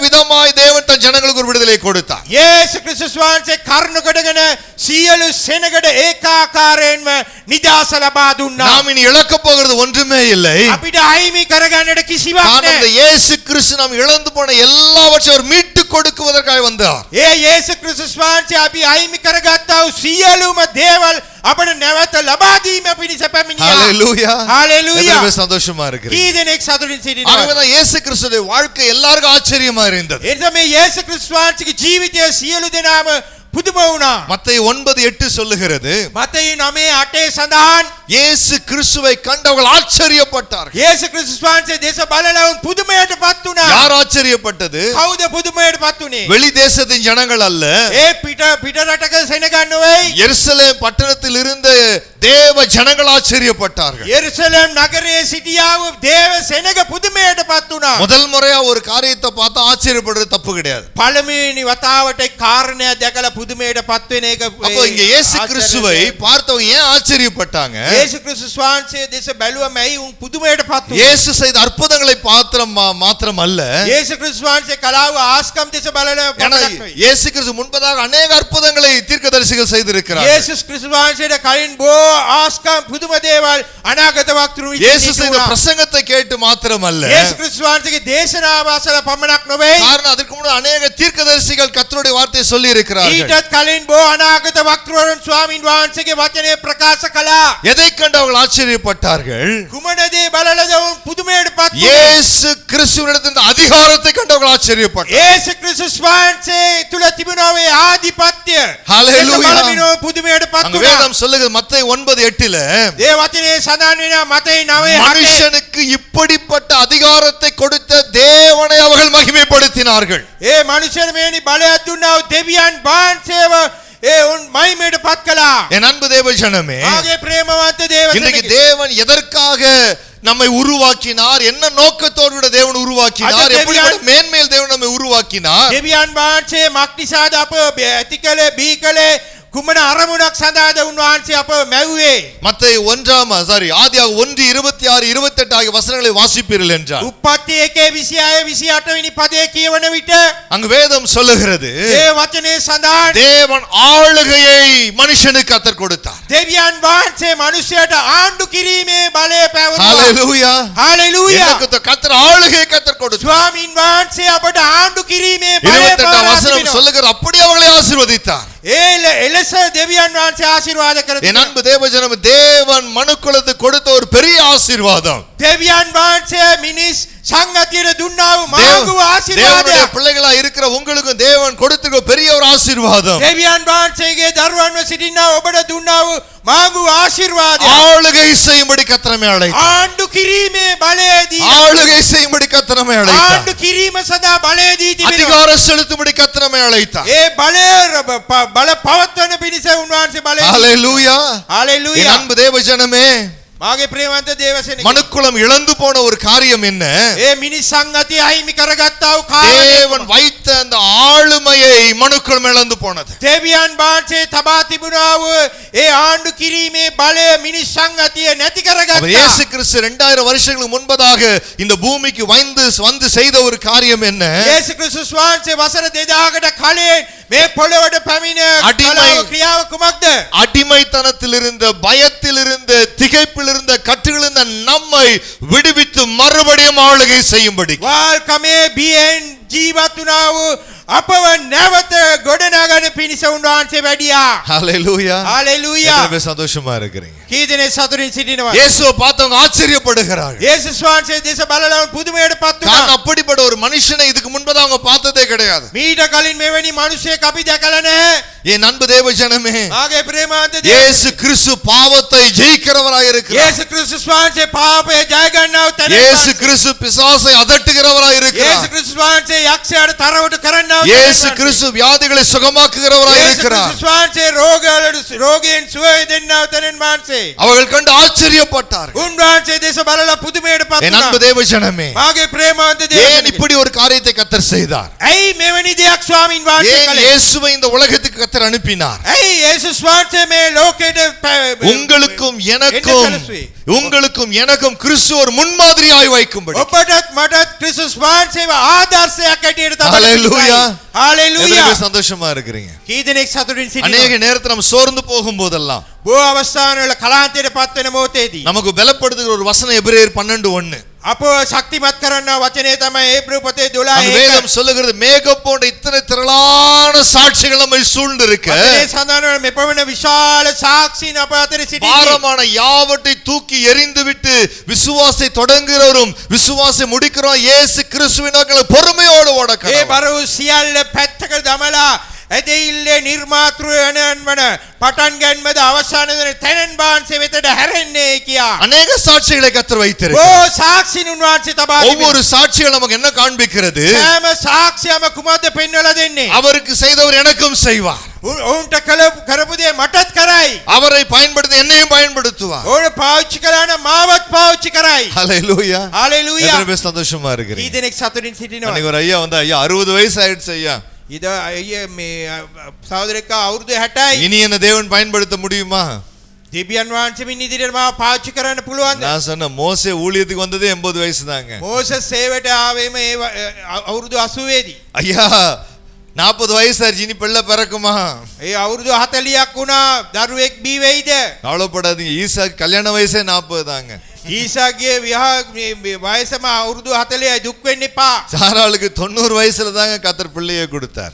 A: விதமாய் தேவன் தன் ஜனங்களுக்கு ஒரு விடுதலை கொடுத்தார்.
B: යේසු ක්‍රිස්තුස් වහන්සේ කරුණ කොටගෙන සියලු සෙනගට ඒකාකාරයෙන්ම නිදහස ලබා දුන්නා.
A: நாம் இனி இழக்க போகிறது ஒன்றுமே இல்லை.
B: අපිට අහිමි කරගන්නට කිසිවක්
A: காரணம் இந்த
B: නැහැ.
A: இயேசு கிறிஸ்து நாம் இழந்து போன எல்லாவற்றையும் அவர் மீட்டு கொடுக்குவதற்காக வந்தார்.
B: ඒ යේසු ක්‍රිස්තුස් වහන්සේ අපි අහිමි කරගත්තා වූ සියලුම දේවල් අපිට නැවත ලබා දීම පිණිස පැමිණියා.
A: ஹalleluya.
B: හalleluya.
A: எத்தனை பேர் சந்தோஷமா இருக்கிறீங்க?
B: කී දෙනෙක් සතුටින් සිටිනවා?
A: ஆகவேதான் இயேசு கிறிஸ்துவின் வாழ்க்கை எல்லாருக்கும் ஆச்சரியமா இருந்தது.
B: එතකොට මේ යේසු ක්‍රිස්තුස් වහන්සේගේ ජීවිතය සියලු දෙනාම පුදුම වුණා.
A: மத்தேயு 9:8 சொல்லுகிறது,
B: මතයි 9:8 සඳහන්
A: இயேசு கிறிஸ்துவை கண்டவர்கள் ஆச்சரியப்பட்டார்கள்.
B: යේසු ක්‍රිස්තුස් වහන්සේ දේශ බලලවුන් පුදුමයටපත් වුණා.
A: யார் ஆச்சரியப்பட்டது?
B: කවුද පුදුමයටපත් වුණේ?
A: வெளி தேசத்தின் ஜனங்கள் அல்ல.
B: ඒ පිට රටක සෙනග නෙවෙයි.
A: எருசலேம் பட்டணத்தில் இருந்த தேவ ஜனங்கள் ஆச்சரியப்பட்டார்கள்.
B: යෙරුසලම් නගරයේ සිටියා වූ දේව සෙනග පුදුමයටපත් වුණා.
A: முதல் முறையா ஒரு காரியத்தை பார்த்தா ஆச்சரியப்படுறது தப்பு கிடையாது.
B: පළමුවෙනි වතාවට කාරණය දැකලා පුදුමයටපත් වෙන එක
A: அப்போ இங்க இயேசு கிறிஸ்துவை பார்த்தவங்க ஏன் ஆச்சரியப்பட்டாங்க?
B: යේසු ක්‍රිස්තුස් වහන්සේ දේශ බැලුවම ඇයි උන් පුදුමයටපත් වුණේ?
A: இயேசு செய்த அற்புதங்களை மாத்திரம் அல்ல.
B: යේසු ක්‍රිස්තුස් වහන්සේ කලාව ආස්කම් දේශ බලලා
A: ஏன்னா இயேசு கிறிஸ்து முன்பதாக அநேக அற்புதங்களை தீர்க்கதரிசிகள் செய்திருக்கிறார்.
B: යේසුස් ක්‍රිස්තුස් වහන්සේට කලින් බොහෝ ආස්කම් පුදුම දේවල් අනාගත වක්තෘන්
A: இயேசு செய்த பிரசங்கத்தை கேட்டு மாத்திரம் அல்ல.
B: යේසු ක්‍රිස්තුස් වහන්සේගේ දේශනාව අසල පමණක් නොවේ.
A: காரணம் அதற்கு முன்னாடி அநேக தீர்க்கதரிசிகள் கர்த்தருடைய வார்த்தையை சொல்லி இருக்கிறார்கள்.
B: ඊටත් කලින් බොහෝ අනාගත වක්තෘන් ස්වාමීන් වහන්සේගේ වචනේ ප්‍රකාශ කළා.
A: எதை கண்டு அவர்கள் ஆச்சரியப்பட்டார்கள்?
B: කුමන දේ බලලාද උන් පුදුමයටපත් වුණේ?
A: இயேசு கிறிஸ்துவினிடத்தில் இந்த அதிகாரத்தை கண்டு அவர்கள் ஆச்சரியப்பட்டார்கள்.
B: යේසු ක්‍රිස්තුස් වහන්සේ තුල තිබුණා වේ ආධිපත්‍ය.
A: ஹalleluya.
B: පුදුමයටපත්
A: அங்க
B: වුණා.
A: வேதம் சொல்லுகிறது மத்தேயு 9:8ல
B: ඒ වචනේ සඳහන් වෙනවා මතයි 9:8.
A: மனுஷனுக்கு இப்படிப்பட்ட அதிகாரத்தை கொடுத்த தேவனை அவர்கள் மகிமைப்படுத்தினார்கள்.
B: ඒ මනුෂ්‍යයන් මෙවැනි බලයක් දුන්නා වූ දෙවියන් වහන්සේව ඒ උන් මහිමයටපත් කළා.
A: என் அன்பு தேவ ஜனமே,
B: ආගේ ප්‍රේමවන්ත දේව
A: இன்றைக்கு
B: සෙනගෙ.
A: தேவன் எதற்காக நம்மை உருவாக்கினார், என்ன நோக்கத்தோடு தேவன் உருவாக்கினார்,
B: அது
A: எப்படிப்பட்ட மேன்மேல் தேவன் நம்மை உருவாக்கினார்?
B: දෙවියන් වහන්සේ මක්නිසාද අප ඇති කළේ බිහි කළේ කුමන අරමුණක් සඳහාද උන්වහන්සේ අප මැව්වේ?
A: மத்தேயு ஆதியாகமம் 1:26-28 ஆகிய வசனங்களை வாசிப்பீர்கள் என்றால்
B: උප්පත්ති 1:26-28 වෙනි පදයේ කියවන විට
A: அங்கு வேதம் சொல்லுகிறது,
B: ඒ වචනේ සඳහන්
A: தேவன் ஆளுகையை மனுஷனுக்கு கர்த்தர் கொடுத்தார்.
B: දෙවියන් වහන්සේ මිනිසයාට ආණ්ඩු කිරීමේ බලය පැවරුවා.
A: ஹalleluya.
B: හalleluya.
A: எனக்கு கர்த்தர் ஆளுகையை கர்த்தர் கொடுத்தார்.
B: ස්වාමීන් වහන්සේ අපට ආණ්ඩු කිරීමේ බලය
A: 28 வசனம்
B: පැවරුවා.
A: சொல்லுகிற அப்படியே அவர்களை ஆசீர்வதித்தார்.
B: එලෙස දෙවියන් වහන්සේ ආශිර්වාද කර
A: என் அன்பு தேவஜனம், தேவன் மனுக்குலத்துக்கு கொடுத்த ஒரு பெரிய ஆசீர்வாதம்.
B: දෙවියන් වහන්සේ මිනිස් සංගතියට දුන්නා වූ මාගු
A: தேவனுடைய
B: ආශිර්වාදය.
A: பிள்ளைகளா இருக்கிற உங்களுக்கும் தேவன் கொடுத்திருக்கிற பெரிய ஒரு ஆசீர்வாதம்.
B: දෙවියන් වහන්සේගේ දරුවන්ව සිටිනා ඔබට දුන්නා වූ මාගු ආශිර්වාදය.
A: ஆளுகை செய்யும்படி கர்த்தரை அழைத்தார்.
B: ආණ්ඩු කිරීමේ බලයේදී
A: ஆளுகை செய்யும்படி கர்த்தரை அழைத்தார்.
B: ආණ්ඩු කිරීම සඳහා බලයේදී තිබෙනවා.
A: அதிகாரம் செலுத்தும்படி கர்த்தரை அழைத்தார்.
B: ඒ බලය බල පවත්වන පිණිස උන්වහන්සේ බලය.
A: ஹalleluya.
B: හalleluya.
A: என் அன்பு தேவஜனமே,
B: මාගේ ප්‍රේමවන්ත දේවසෙනෙක්.
A: மனுக்குலம் இழந்து போன ஒரு காரியம் என்ன?
B: ඒ මිනිස් සංගතිය අහිමි කරගත්තා වූ කාරණය.
A: தேவன் வைத்த அந்த ஆளுமையை மனுக்குலம் இழந்து போனது.
B: දෙවියන් වහන්සේ තබා තිබුණා වූ ඒ ආණ්ඩු කිරීමේ බලය මිනිස් සංගතිය නැති
A: அவர்
B: කරගත්තා.
A: இயேசு கிறிஸ்து 2000 வருஷங்களுக்கு முன்பதாக இந்த பூமிக்கு வந்து செய்த ஒரு காரியம் என்ன?
B: යේසු ක්‍රිස්තුස් වහන්සේ වසර 2000කට කලින් මේ පොළොවට පැමිණ කළා ක්‍රියාව කුමක්ද?
A: அடிமைத்தனத்தில் இருந்த, பயத்தில் இருந்த, திகைப்பில் இருந்த, கட்டுகளில் இருந்த நம்மை விடுவித்து மறுபடியும் ஆளுகை செய்யும்படி.
B: වාල්කමේ බියෙන් ජීවත් වුණා වූ අපව නැවත ගොඩනගන පිණිස උන්වහන්සේ වැඩියා.
A: ஹalleluya.
B: හalleluya.
A: எத்தனை பேர் சந்தோஷமா இருக்கிறீங்க?
B: කී දෙනෙක් සතුටින් සිටිනවා?
A: இயேசுவை பார்த்தவங்க ஆச்சரியப்படுகிறார்கள்.
B: යේසුස් වහන්සේ දෙස බලලා පුදුමයටපත් වුණා.
A: காரணம் அப்படிப்பட்ட ஒரு மனுஷனை இதுக்கு முன்பதாக அவங்க பார்த்ததே கிடையாது.
B: මීට කලින් මෙවැනි මිනිසෙක් අපි දැකලා නැහැ.
A: என் அன்பு தேவ ஜனமே,
B: ආගේ ප්‍රේමාන්ත දෙවියෝ.
A: இயேசு கிறிஸ்து பாவத்தை ஜெயிக்கிறவராய் இருக்கிறார்.
B: යේසුස් ක්‍රිස්තුස් වහන්සේ පාපය ජය ගන්නව තැන.
A: இயேசு கிறிஸ்து பிசாசை அதட்டுகிறவராய் இருக்கிறார்.
B: යේසුස් ක්‍රිස්තුස් වහන්සේ යක්ෂයාට තරවට කරන්නව.
A: இயேசு கிறிஸ்து வியாதிகளை சுகமாக்குகிறவராய் இருக்கிறார்.
B: යේසුස් වහන්සේ රෝගීන් සුවය දෙන්නව තැනින් වහන්සේ.
A: அவர்கள் கண்டு ஆச்சரியப்பட்டார்கள்.
B: උන්වහන්සේ දෙස බලලා පුදුමයටපත්
A: என்
B: වුණා.
A: அன்பு தேவ ஜனமே,
B: ආගේ ප්‍රේමාන්ත
A: ஏன்
B: දෙවියෝ.
A: இப்படி ஒரு காரியத்தை கர்த்தர் செய்தார்?
B: ඇයි මෙවැනි දෙයක් ස්වාමින් වහන්සේ
A: ஏன்
B: කළේ?
A: இயேசுவை இந்த உலகத்துக்கு கர்த்தர் அனுப்பினார்?
B: ඇයි යේසුස් වහන්සේ මේ ලෝකෙට
A: உங்களுக்கும் எனக்கும் கிறிஸ்து ஒரு முன்மாதிரியாய் வைக்கும்படி.
B: ඔබටත් මටත් ක්‍රිස්තුස් වහන්සේව ආදර්ශයක් ඇටියට තමයි.
A: ஹalleluya.
B: හalleluya.
A: எத்தனை பேர் சந்தோஷமா இருக்கிறீங்க?
B: කී දෙනෙක් සතුටින් සිටිනවා?
A: அநேக நேரத்துல நம்ம சோர்ந்து போகும்போதெல்லாம்
B: බොහෝ අවස්ථාවල කලාන්තයටපත් වෙන මොහොතේදී
A: நமக்கு பலப்படுத்துகிற ஒரு வசனம் எபிரேயர் 12:1.
B: අපව ශක්තිමත් කරන වචනේ තමයි හේබ්‍රු පොතේ
A: அந்த
B: 12
A: வேதம் சொல்லுகிறது, மேகம் போன்ற இத்தனை திரளான சாட்சிகள் நம்மை சூழ்ந்து இருக்க
B: වචනේ සඳහන් වන මෙපමණ විශාල සාක්ෂීන් අප අතර සිටින්නේ.
A: பாரமான யாவற்றை தூக்கி எறிந்துவிட்டு விசுவாசத்தை தொடங்குகிறவரும் விசுவாசத்தை முடிக்கிறோம் இயேசு கிறிஸ்துவின் நோக்கில் பொறுமையோடு ஓட
B: ඒ
A: கடவுள்.
B: බරව සියල්ල පැත්තකට දමලා ඇදෙille නිර්මාතෘයනන් වන පටන් ගැන්මද අවසාන වෙන තැනන් වහන්සේ වෙතට හැරෙන්නේ කියා.
A: அநேக சாட்சிகளை கர்த்தர் வைத்திருக்கிறார்.
B: බොහෝ සාක්ෂීන් උන්වහන්සේ තබා
A: ஒவ்வொரு சாட்சிகள் நமக்கு என்ன காண்பிக்கிறது?
B: සෑම සාක්ෂියම කුමක්ද පෙන්වලා දෙන්නේ?
A: அவருக்கு செய்தவர் எனக்கும் செய்வார்.
B: ඔවුන්ට කරපු දේ මටත් කරයි.
A: அவரை பயன்படுத்த என்னையும் பயன்படுத்துவார்.
B: ඕන පාවිච්චි කළා නම් මාවත් පාවිච්චි කරයි.
A: ஹalleluya.
B: හalleluya.
A: எத்தனை பேர் சந்தோஷமா
B: කී
A: இருக்கிறீங்க?
B: දෙනෙක් සතුටින් සිටිනවා?
A: அன்னைக்கு ஒரு ஐயா வந்து, ஐயா 60 வயசு ஆயிடுச்சு ஐயா,
B: ඉත අයිය මේ සහෝදරෙක්ව අවුරුදු 60යි.
A: இனி என்ன தேவன் பயன்படுத்த முடியுமா?
B: දෙවියන් වහන්සේමින් ඉදිරියට මාව පාවිච්චි කරන්න පුළුවන්ද?
A: நான் சொன்ன மோசே ஊழியத்துக்கு வந்ததே 80 வயசு தாங்க.
B: මෝසස් සේවයට ආවේම ඒ අවුරුදු 80 දී.
A: ஐயா 40 வயசு ஆச்சு, இனி பிள்ளை பிறக்குமா?
B: ඒ අවුරුදු 40ක් වුණා දරුවෙක් බී වෙයිද?
A: கவலைப்படாதீங்க, ஈசாக்கு கல்யாண வயசே 40 தாங்க.
B: ඊසාගේ වයසම අවුරුදු 40යි, දුක් වෙන්න එපා.
A: சாராளுக்கு 90 வயசுல தாங்க கர்த்தர் பிள்ளையை கொடுத்தார்.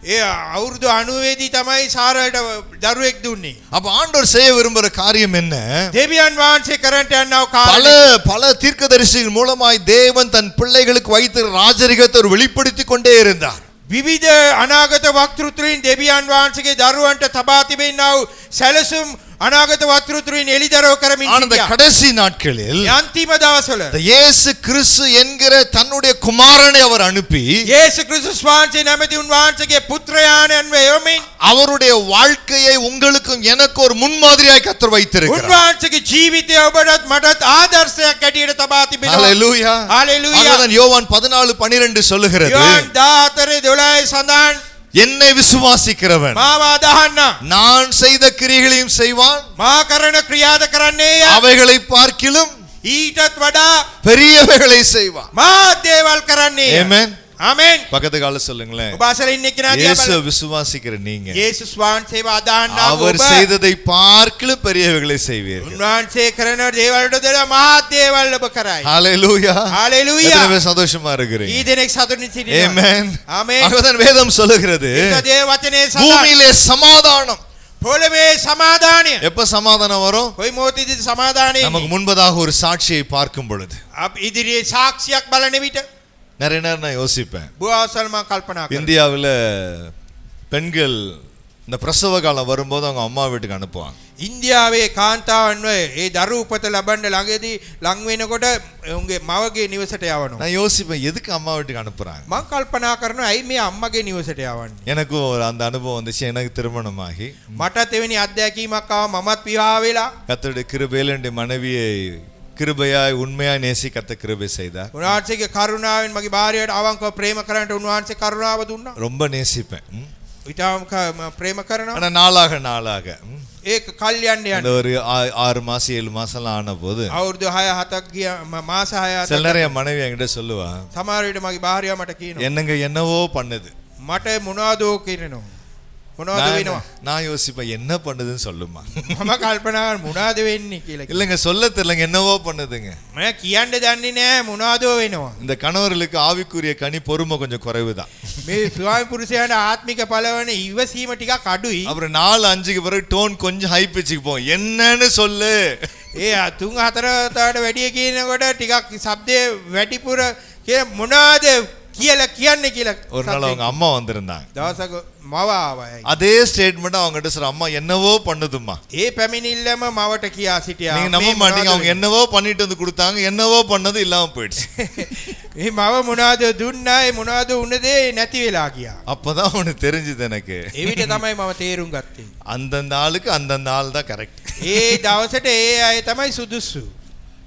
B: ඒ අවුරුදු 90 දී තමයි සාරාට දරුවෙක් දුන්නේ.
A: அப்ப ஆண்டவர் செய்ய விரும்புற காரியம் என்ன?
B: දෙවියන් වහන්සේ කරන්ට යනව
A: பல
B: කාලේ
A: பல தீர்க்கதரிசிகள் மூலமாய் தேவன் தன் பிள்ளைகளுக்கு வைத்த ராஜரிகத்தை அவர் வெளிப்படுத்திக் கொண்டே இருந்தார்.
B: විවිධ අනාගත වක්තෘත්වයන් දෙවියන් වහන්සේගේ දරුවන්ට තබා තිබෙනා වූ සැලසුම් අනාගත වක්තෘත්වයන් එළිදරව් කරමින්
A: ஆனா இந்த
B: සිටියා.
A: கடைசி நாட்களில்
B: අන්තිම දවස්වල
A: இந்த இயேசு கிறிஸ்து என்கிற தன்னுடைய குமாரனை அவர் அனுப்பி
B: යේසු ක්‍රිස්තුස් වහන්සේ නැමැති උන්වහන්සේගේ පුත්‍රයාණන් වෙමින්
A: அவருடைய வாழ்க்கையை உங்களுக்கும் எனக்கு ஒரு முன்மாதிரியாய் கர்த்தர் வைத்திருக்கிறார்.
B: උන්වහන්සේගේ ජීවිතය ඔබටත් මටත් ආදර්ශයක් ඇටියට තබා තිබෙනවා.
A: ஹalleluya.
B: හalleluya.
A: அதுதான் யோவான் 14:12 சொல்லுகிறது,
B: யோவான் 14:12 සඳහන්
A: என்னை விசுவாசிக்கிறவன்
B: මාව අදහන්න
A: நான் செய்த கிரியைகளையும் செய்வான்,
B: මා කරන ක්‍රියාද කරන්නේය,
A: அவைகளை பார்க்கிலும்
B: ඊටත් වඩා
A: பெரியவைகளை செய்வான்.
B: මා දේවල් කරන්නේය.
A: ஆமென்.
B: ආමෙන්.
A: பக்கத்து கால சொல்லுங்களேன்.
B: ඔබ අසල ඉන්න කෙනා දිහා
A: இயேசு
B: බලන්න.
A: விசுவாசிக்கிற நீங்க
B: යේසුස් වහන්සේව අදහන්න
A: அவர்
B: ඔබ
A: செய்ததை பார்க்கிலும் பெரியவைகளை செய்வீர்கள்.
B: උන්වහන්සේ කරන දේවල්ට වඩා මහත් දේවල් ඔබ කරයි.
A: ஹalleluya.
B: හalleluya.
A: எத்தனை பேர் சந்தோஷமா இருக்கிறீங்க?
B: ඊ දෙනෙක් සතුටින් සිටිනවා.
A: ஆமென்.
B: ආමෙන්.
A: அதுதான் வேதம் சொல்லுகிறது,
B: ඒක දේ වචනේ සඳහන්.
A: பூமியிலே சமாதானம்.
B: පොළවේ සමාදානය.
A: எப்ப சமாதானம் வரும்?
B: කොයි මොහොතේදී සමාදානය
A: நமக்கு முன்பதாக ஒரு சாட்சியை பார்க்கும் பொழுது.
B: අප ඉදිරියේ සාක්ෂියක් බලන විට
A: நிறைய நேரம் நான் யோசிப்பேன்,
B: බුවාසල් මා කල්පනා කරනවා.
A: இந்தியாவில் பெண்கள் இந்த பிரசவ காலம் வரும்போது அவங்க அம்மா வீட்டுக்கு அனுப்புவாங்க.
B: ඉන්දියාවේ කාන්තාවන් ඒ දරු උපත ලබන්න ළඟදී ලං වෙනකොට උන්ගේ මවගේ නිවසට යවනවා.
A: நான் யோசிப்பேன், எதுக்கு அம்மா வீட்டுக்கு அனுப்புறாங்க?
B: මම කල්පනා කරනවා ඇයි මේ අම්මගේ නිවසට යවන්නේ?
A: எனக்கும் அந்த அனுபவம் வந்துச்சு. எனக்கு திருமணமாகி
B: මටත් එවැනි අත්දැකීමක් ආවා. මමත් විවාහ වෙලා
A: கர்த்தருடைய கிருபையில் என்னுடைய மனைவியை கிருபையாய் உண்மையாய் நேசி கர்த்தர் கிருபை செய்தார்.
B: උන්වහන්සේගේ කරුණාවෙන් මගේ භාර්යාවට අවංකව ප්‍රේම කරන්නට උන්වහන්සේ කරුණාව දුන්නා.
A: ரொம்ப நேசிப்பேன்.
B: ඊටම ප්‍රේම කරනවා.
A: ஆனா நாளாக நாளாக
B: ඒක කල්යන්න
A: அந்த
B: යනවා.
A: ஒரு 6 மாசம் 7 மாசம்லாம் ஆன போது
B: අවුරුදු 6-7ක් ගියා මාස 6
A: சில
B: 7ක්.
A: நேரம் என் மனைவி என்கிட்ட சொல்லுவா,
B: සමහර විට මගේ භාර්යාව මට කියනවා
A: என்னங்க என்னவோ பண்ணுது,
B: මට මොනවදෝ කියනවා. මොනවද වෙනවා?
A: நான் யோசிப்பேன் என்ன பண்ணுதுன்னு சொல்லுமா.
B: මම කල්පනා කරනවා මොනවද වෙන්නේ කියලා.
A: இல்லைங்க சொல்ல தெரியலங்க என்னவோ பண்ணுதுங்க.
B: මම කියන්න දන්නේ නැහැ මොනවද වෙනවා.
A: இந்த கணவர்களுக்கு ஆவிக்குரிய கனி பொறுமை கொஞ்சம் குறைவுதான்.
B: මේ ස්වාමි පුරුෂයාට ආත්මික පළවන ඉවසීම ටිකක් අඩුයි.
A: அப்புறம் 4-5க்கு பிறகு டோன் கொஞ்சம் ஹை பிச்சுக்கு போகும். என்னன்னு சொல்லு.
B: ඒ 3-4ට වැඩිය කියනකොට ටිකක් ශබ්දේ වැඩිපුර කියන මොනවද කියලා කියන්නේ කියලා.
A: ஒரு நாள் அவங்க அம்மா வந்திருந்தாங்க.
B: දවසක මව ආවා.
A: அதே ஸ்டேட்மெண்ட் அவங்ககிட்ட சொல்ற அம்மா என்னவோ பண்ணுதும்மா.
B: ඒ පැමිණිල්ලම මවට කියා සිටියා.
A: நீங்க நம்ப மாட்டீங்க அவங்க என்னவோ பண்ணிட்டு வந்து கொடுத்தாங்க என்னவோ பண்ணது இல்லாம போயிடுச்சு.
B: මේ මව මොනවද දුන්නා ඒ මොනවද උනදේ නැති වෙලා ගියා.
A: அப்பதான் அவனுக்கு தெரிஞ்சது எனக்கு.
B: ඒ විදිහ තමයි මම තේරුම් ගත්තේ.
A: அந்தந்த ஆளுக்கு அந்தந்த ஆள் தான் கரெக்ட்.
B: ඒ දවසට ඒ අය තමයි සුදුසු.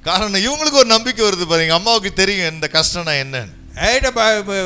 A: காரணம் இவங்களுக்கு ஒரு நம்பிக்கை வருது பாருங்க அம்மாவுக்கு தெரியும் இந்த கஷ்டம்னா என்னன்னு.
B: ඇයට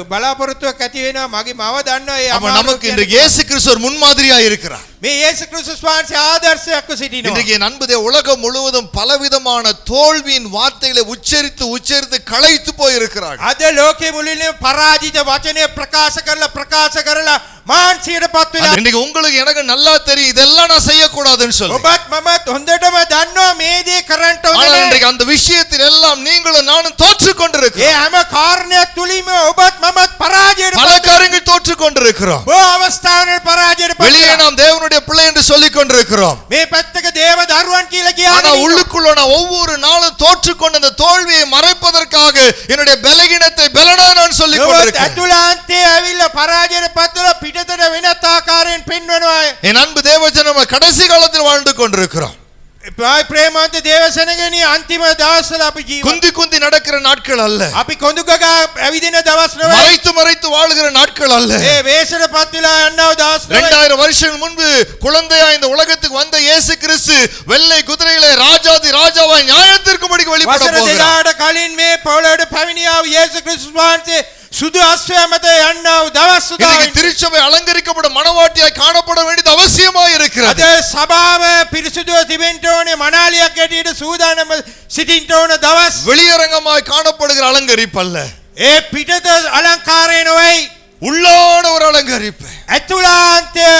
B: බලාපොරොත්තුවක් ඇති වෙනවා මගේ මව දන්නවා ඒ
A: அப்ப நமக்கு இந்த இயேசு கிறிஸ்து ஒரு முன்மாதிரியா இருக்கிறார்.
B: මේ යේසු ක්‍රිස්තුස් වහන්සේ ආදර්ශයක්ව සිටිනවා.
A: இன்றைக்கு என் அன்புதே உலகம் முழுவதும் பலவிதமான தோல்வியின் வார்த்தைகளை உச்சரித்து உச்சரித்து களைத்து போய் இருக்கிறார்கள்.
B: අද ලෝකෙ මුලින්ම පරාජිත වචනය ප්‍රකාශ කරලා මානසිකටපත් වෙලා.
A: இன்னைக்கு உங்களுக்கு எனக்கு நல்லா தெரியும் இதெல்லாம் நான் செய்ய கூடாதுன்னு சொல்லி.
B: ඔබත් මමත් හොඳටම දන්නවා මේ දේ කරන්න ඕනේ.
A: ஆனால் இன்றைக்கு அந்த விஷயத்தில் எல்லாம் நீங்களும் நானும் தோற்று கொண்டிருக்கிறோம்.
B: ඒ හැම කාරණයක් තුලින්ම ඔබත් මමත් පරාජයට
A: பல காரியங்கள் தோற்று கொண்டிருக்கிறோம்.
B: බොහෝ අවස්ථාවල පරාජයට
A: வெளியே நாம் தேவனுடைய பிள்ளை என்று சொல்லிக் கொண்டிருக்கிறோம்.
B: මේ පැත්තක දේව දරුවන් කියලා
A: ஆனா
B: කියන්නේ.
A: உள்ளுக்குள்ள நான் ஒவ்வொரு நாளும் தோற்று கொண்ட அந்த தோல்வியை மறைப்பதற்காக என்னுடைய பலகீனத்தை பலனா நான் சொல்லிக் கொண்டிருக்கிறேன்.
B: අතුලාන්තයේ ඇවිල්ලා පරාජයටපත් වෙලා පිටතට වෙනත් ආකාරයෙන් පෙන්වනවා.
A: என் அன்பு தேவஜனம் கடைசி காலத்தில் வாழ்ந்து கொண்டிருக்கிறோம்.
B: ප්‍රේමවන්ත දේවසනගනි අන්තිම දවස්වල අපි ජීවත්.
A: குந்தி குந்தி நடக்கிற நாட்கள் அல்ல.
B: අපි කොඳුකගා ඇවිදින දවස් නෙවෙයි.
A: மறைத்து மறைத்து வாழுகிற நாட்கள் அல்ல.
B: ඒ වේශයටපත් වෙලා යන්නව දවස් නෙවෙයි.
A: 2000 வருஷங்கள் முன்பு குழந்தையா இந்த உலகத்துக்கு வந்த இயேசு கிறிஸ்து வெள்ளை குதிரையிலே ராஜாதி ராஜாவாய் நியாயத்திற்கும்படிக்கு வெளிப்பட
B: වසර
A: போகிறார்.
B: 2000කට කලින් මේ පොළොවට පැමිණියා වූ යේසු ක්‍රිස්තුස් වහන්සේ සුදු අස්වැය මත යන්නව දවස්
A: இன்னைக்கு
B: උදායි.
A: திருச்சபை அலங்கரிக்கப்படும் மணவாட்டியாய் காணப்பட வேண்டியது அவசியமாய் இருக்கிறது.
B: අද සභාව පිරිසුදුව තිබෙන්න ඕනේ මනාලියක් ඇටියට සූදානම සිටින්න ඕන දවස්.
A: வெளியரங்கமாய் காணப்படுகிற அலங்கரிப்பு அல்ல.
B: ඒ පිටත අලංකාරය නෙවෙයි.
A: உள்ளான ஒரு அலங்கரிப்பு.
B: ඇතුළාන්තයේ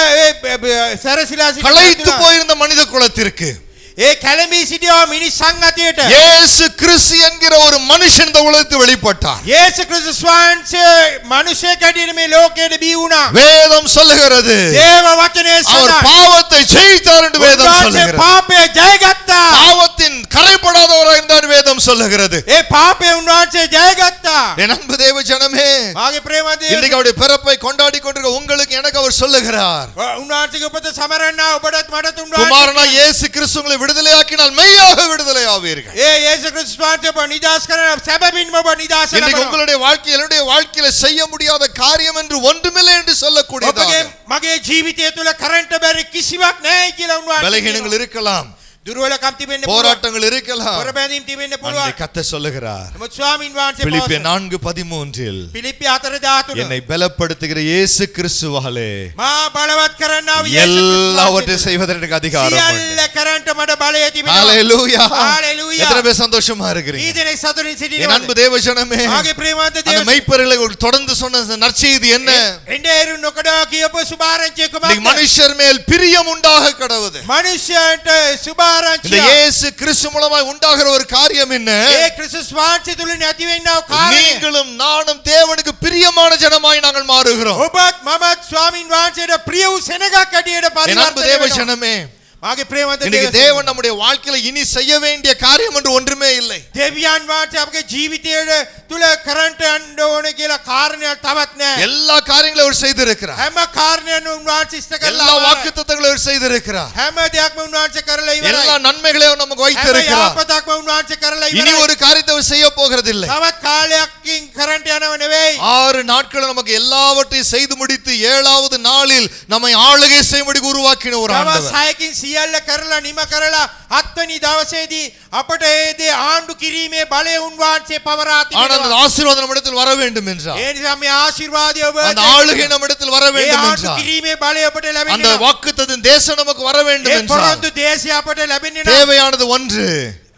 B: සැරසිලා
A: களைத்து
B: සිටින
A: போயிருந்த மனித குலத்திற்கு
B: ඒ කැළඹී සිටියා මිනිස්සන් අතයට
A: இயேசு கிறிஸ்து என்கிற ஒரு மனுஷன் இந்த உலகத்தில் வெளிப்பட்டார்.
B: යේසු ක්‍රිස්තුස් වහන්සේ මිනිසෙක් ඇටියට මේ ලෝකයට බිහි වුණා.
A: வேதம் சொல்லுகிறது
B: දේව වචනේ
A: அவர்
B: සදා
A: பாவத்தை ஜெயித்தார் என்று வேதம்
B: උන්වහන්සේ
A: சொல்லுகிறது.
B: පාපය ජයගත්තා.
A: பாவத்தின் கரைப்படாதவராய் இருந்தார் வேதம் சொல்லுகிறது.
B: ඒ පාපය උන්වහන්සේ ජයගත්තා.
A: என் அன்பு தேவ ஜனமே
B: මාගේ ප්‍රේමදී
A: இன்றைக்கு அவருடைய பிறப்பை கொண்டாடி கொண்டிருக்க உங்களுக்கு எனக்கு அவர் சொல்லுகிறார்.
B: උන්වහන්සේගේ උපත සමරන්නා ඔබටත් මටත් උන්වහන්සේ
A: குமாரனா இயேசு கிறிஸ்து உங்களை விடுதலையாக்கினால் மெய்யாக விடுதலை ஆவீர்கள்.
B: ඒ යේසු ක්‍රිස්තුස් වහන්සේ ඔබ නිදාස් කරන සැබවින්ම ඔබ නිදාස්
A: இன்னைக்கு
B: වෙනවා.
A: உங்களுடைய வாழ்க்கையில் என்னுடைய வாழ்க்கையில செய்ய முடியாத காரியம் என்று ஒன்றுமில்லை என்று சொல்லக்கூடியதாக
B: ඔබගේ මගේ ජීවිතය තුළ කරන්ට බැරි කිසිවක් නැහැ කියලා උන්වහන්සේ
A: பலகீனங்கள் இருக்கலாம்,
B: දුර්වලකම් තිබෙන්න පුළුවන්.
A: போராட்டங்கள் இருக்கலாம்.
B: පොරබැඳීම් තිබෙන්න
A: அன்றைய
B: පුළුවන්.
A: கர்த்தர் சொல்லுகிறார்
B: නමුත් ස්වාමීන් වහන්සේ
A: பிலிப்பியர் 4:13
B: පිලිප්පි 4:13
A: என்னை பலப்படுத்துகிற இயேசு கிறிஸ்துவாலே
B: මා බලවත් කරන්නා වූ යේසු
A: எல்லாவற்றையும் செய்வதற்கு அதிகாரம் உண்டு.
B: සියල්ල කරන්ට මට බලය තිබෙනවා.
A: ஹalleluya.
B: ஹalleluya.
A: எத்தனை பேர் சந்தோஷமா இருக்கிறீங்க?
B: ඊදෙනේ සතුටින්
A: என்
B: සිටිනවා.
A: அன்பு தேவஜனமே
B: මාගේ ප්‍රේමවන්ත
A: அந்த
B: දේව
A: மெய்ப்பர்களை தொடர்ந்து சொன்ன நற்செய்தி என்ன?
B: එඬේරු නොකඩා කියපු සුභාරංචිය
A: இன்னைக்கு
B: කුමක්ද?
A: மனுஷர் மேல் பிரியம் உண்டாக கடவுது.
B: මනුෂ්‍යයන්ට
A: இந்த
B: සුභාරංචිය
A: இயேசு கிறிஸ்து மூலமாய் உண்டாகிற ஒரு காரியம் என்ன?
B: ඒ ක්‍රිස්තුස් වහන්සේ තුලින් ඇතිවෙනා වූ කාර්යය
A: நீங்களும் நானும் தேவனுக்கு பிரியமான ஜனமாய் நாங்கள் மாறுகிறோம்.
B: ඔබත් මමත් ස්වාමින් වහන්සේට ප්‍රිය වූ සෙනගක් ඇටියට
A: என் அன்பு
B: පරිවර්තනය
A: தேவ
B: වෙනවා.
A: ஜனமே
B: මාගේ ප්‍රේමවන්ත
A: இன்னைக்கு
B: දේව
A: தேவன் நம்முடைய வாழ்க்கையில இனி செய்ய வேண்டிய காரியம் என்று ஒன்றுமே இல்லை.
B: දෙවියන් වහන්සේ අපගේ ජීවිතයේ තුල කරන්ට යන්න ඕනේ කියලා කාරණයක් තවත් නැහැ.
A: எல்லா காரியங்களும் அவர் செய்திருக்கிறார்.
B: හැම කාරණයක්ම උන්වහන්සේ ඉෂ්ට
A: எல்லா
B: කළා.
A: வாக்குத்தத்தங்களும் அவர் செய்திருக்கிறார்.
B: හැම දෙයක්ම උන්වහන්සේ කරලා
A: எல்லா
B: ඉවරයි.
A: நன்மைகளையும் நமக்கு
B: හැම
A: வைத்திருக்கிறார்.
B: යාපතක්ම උන්වහන්සේ කරලා
A: இனி
B: ඉවරයි.
A: ஒரு காரியத்தை அவர் செய்ய போகிறதில்லை.
B: තවත් කාලයකින් කරන්ට යනව නෙවෙයි.
A: 6 நாட்கள் நமக்கு எல்லாவற்றையும் செய்து முடித்து 7வது நாளில் நம்மை ஆளுகை செய்யும்படி உருவாக்கின ஒரு
B: තවත්
A: ஆண்டவர்.
B: 6කින් සියල්ල කරලා නිම කරලා 7 වෙනි දවසේදී අපට ඒ දේ ආණ්ඩු කිරීමේ බලය උන්වහන්සේ පවරා
A: ஆனால் அந்த
B: තිබෙනවා.
A: ஆசீர்வாதம் நம்மிடத்தில் வர வேண்டும் என்றார்.
B: ඒ නිසා මේ ආශිර්වාදය ඔබ
A: அந்த ஆளுகை நம்மிடத்தில் வர
B: ඒ
A: வேண்டும்
B: ආණ්ඩු
A: என்றார்.
B: කිරීමේ බලය ඔබට
A: அந்த
B: ලැබෙනවා.
A: வாக்குத்தத்தத்தின் தேசம் நமக்கு வர வேண்டும்
B: ඒ
A: என்றார்.
B: පොරොන්දු දේශය අපට ලැබෙන්නේ නැහැ.
A: தேவையானது ஒன்று,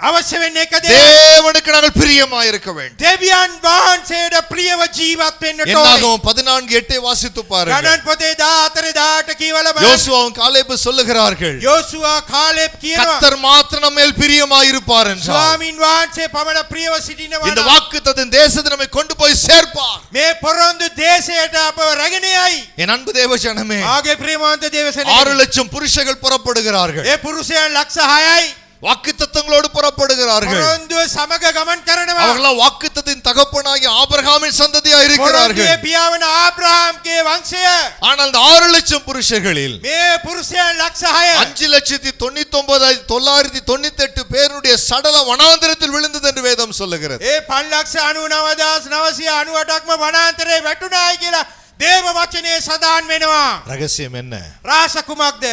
B: අවශ්‍ය වෙන්නේ එක දෙයක්.
A: தேவனுக்கு நாங்கள் பிரியமாய் இருக்க வேண்டும்.
B: දෙවියන් වහන්සේට ප්‍රියව ජීවත් වෙන්නට ඕනේ.
A: என்னாகும் 14:8 வாசித்து பாருங்க.
B: ගණන් පොතේ 14:18 කියවල බලන්න.
A: யோசுவாவும் காலேபும் சொல்லுகிறார்கள்,
B: යෝසුවා කාලෙබ් කියනවා
A: கர்த்தர் மாத்திரம் நம்ம மேல் பிரியமாய் இருப்பார் என்றார்.
B: ස්වාමින් වහන්සේ පමණ ප්‍රියව සිටිනවා
A: இந்த
B: නම්
A: வாக்குத்தத்தத்தின் தேசத்தை நம்மை கொண்டு போய் சேர்ப்பார்.
B: මේ පොරොන්දු දේශයට අපව රැගෙන යයි.
A: என் அன்பு தேவஜனமே,
B: ආගේ ප්‍රේමවන්ත දේවසනේ
A: 6 லட்சம் புருஷர்கள் புறப்படுகிறார்கள்.
B: ඒ පුරුෂයන් ලක්ෂ 6යි
A: வாக்குத்தத்தங்களோடு புறப்படுகிறார்கள்.
B: පොරොන්දුව සමග ගමන් කරනවා.
A: அவர்கள் வாக்குத்தத்தின் தகப்பனாகிய ஆபிரகாமின் சந்ததியா
B: පොරොන්දුවේ
A: இருக்கிறார்கள்.
B: පියා වන ආබ්‍රහාම්ගේ වංශය.
A: ஆனால் அந்த 6 லட்சம் புருஷர்களில்
B: මේ පුරුෂයන් ලක්ෂ 6
A: 5,99,998 பேருடைய சடலம் வனாந்திரத்தில் விழுந்தது என்று வேதம் சொல்லுகிறது.
B: ඒ 5,99,998ක්ම වනාන්තරේ වැටුණායි කියලා දේව වචනේ සඳහන් වෙනවා.
A: ரகசியம் என்ன?
B: රාස කුමක්ද?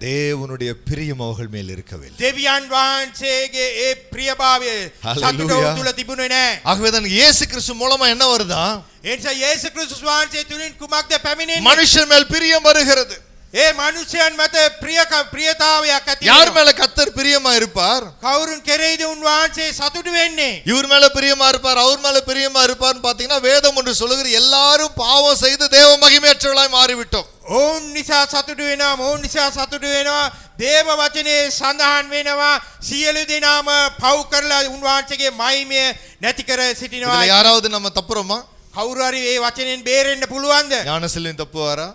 A: தேவனுடைய பிரியம் அவர்கள் மேல் இருக்கவில்லை.
B: දෙවියන් වහන්සේගේ ඒ ප්‍රියභාවය සතුට
A: Hallelujah.
B: තුල තිබුණේ නැහැ.
A: ஆகவே தான் இயேசு கிறிஸ்து மூலமா என்ன வருதா?
B: ඒ නිසා යේසුස් ක්‍රිස්තුස් වහන්සේ තුලින් කුමක්ද පැමිණෙන්නේ?
A: மனுஷன் மேல் பிரியம் வருகிறது.
B: ඒ මනුෂ්‍යයන් මත ප්‍රියතාවයක් ඇති
A: யார்
B: වෙනවා.
A: மேல கர்த்தர் பிரியமா இருப்பார்?
B: කවුරුන් කෙරෙහිද උන්වහන්සේ සතුටු වෙන්නේ?
A: இவர் மேல பிரியமா இருப்பார், அவர் மேல பிரியமா இருப்பார்னு பாத்தீங்கன்னா வேதம் ஒன்று சொல்லுகிற எல்லாரும் பாவம் செய்து தேவ மகிமையற்றவர்களாய் மாறிவிட்டோம்.
B: ඔවුන් නිසා සතුටු වෙනවා, මොවුන් නිසා සතුටු වෙනවා. දේව වචනේ සඳහන් වෙනවා සියලු දෙනාම පව් කරලා උන්වහන්සේගේ මහිමය නැති කර සිටිනවා.
A: இதுல யாராவது நம்ம தப்புறோமா?
B: කවුරු හරි මේ වචනෙන් බේරෙන්න පුළුවන්ද?
A: ஞானசெல்வன் தப்புவாரா?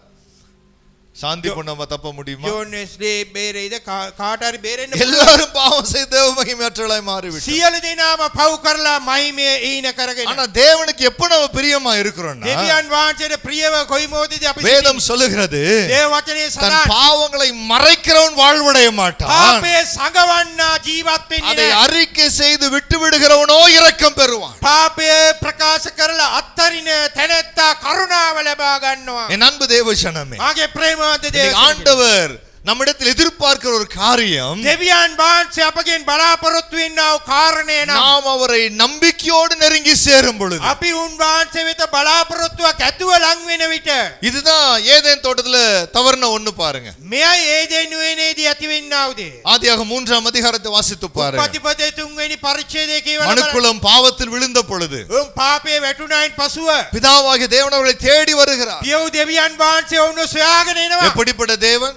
A: சாந்தி பொண்ணம்மா தப்ப முடியுமா?
B: ජෝන් වෙස්ලි බේරෙයිද? කාට හරි බේරෙන්න පුළුවන්.
A: எல்லாரும் பாவம் செய்து தேவ மகிமையற்றவர்களாய் மாறிவிட்டோம்.
B: සියලු දෙනාම පව් කරලා මහිමය ඊන කරගෙන.
A: ஆனா தேவனுக்கு எப்ப நம்ம பிரியமா இருக்கிறோம்னா,
B: දෙවියන් වහන්සේට ප්‍රියව කොයි මොහොතේදී අපි
A: வேதம் சொல்லுகிறது,
B: දේව වචනේ
A: தன்
B: සඳහන්
A: பாவங்களை மறைக்கிறவன் வாழ்வடைய மாட்டான்,
B: පාපේ සංගවන්නා ජීවත් වෙන්නේ
A: அதை
B: නැහැ.
A: அறிக்கை செய்து விட்டு விடுகிறவனோ இரக்கம் பெறுவான்.
B: පාපය ප්‍රකාශ කරලා අත්තරින තැනැත්තා කරුණාව ලබා ගන්නවා.
A: என் அன்பு தேவஜனமே,
B: මාගේ ප්‍රේමවන්ත
A: இன்னைக்கு
B: දේවයන්
A: ஆண்டவர் நம்மிடத்தில் எதிர்பார்க்கிற ஒரு காரியம்,
B: දෙවියන් වහන්සේ අපගෙන් බලාපොරොත්තු වෙනා වූ කාරණය නම්
A: நாம் அவரை நம்பிக்கையோடு நெருங்கி சேரும் பொழுது,
B: අපි උන්වහන්සේ වෙත බලාපොරොත්තුවක් ඇතුව ලං වෙන විට
A: இதுதான் ஏதேன் தோட்டத்துல தவறுன ஒண்ணு பாருங்க.
B: මෙයයි ඒදෙන් නුවණේදී ඇති වෙන්නා වූ දේ.
A: ஆதியாகமம் 3ஆம் அதிகாரத்தை வாசித்து பாருங்க.
B: උපතිපදේ 3 වෙනි පරිච්ඡේදයේ කියවන බලන්න.
A: மனுக்குலம் பாவத்தில் விழுந்த பொழுது
B: උන් පාපේ වැටුණායින් පසුව
A: பிதாவாகிய தேவன் அவர்களை தேடி வருகிறார்.
B: පියව් දෙවියන් වහන්සේ ඔවුන්ව සොයාගෙන එනවා.
A: எப்படிப்பட்ட தேவன்?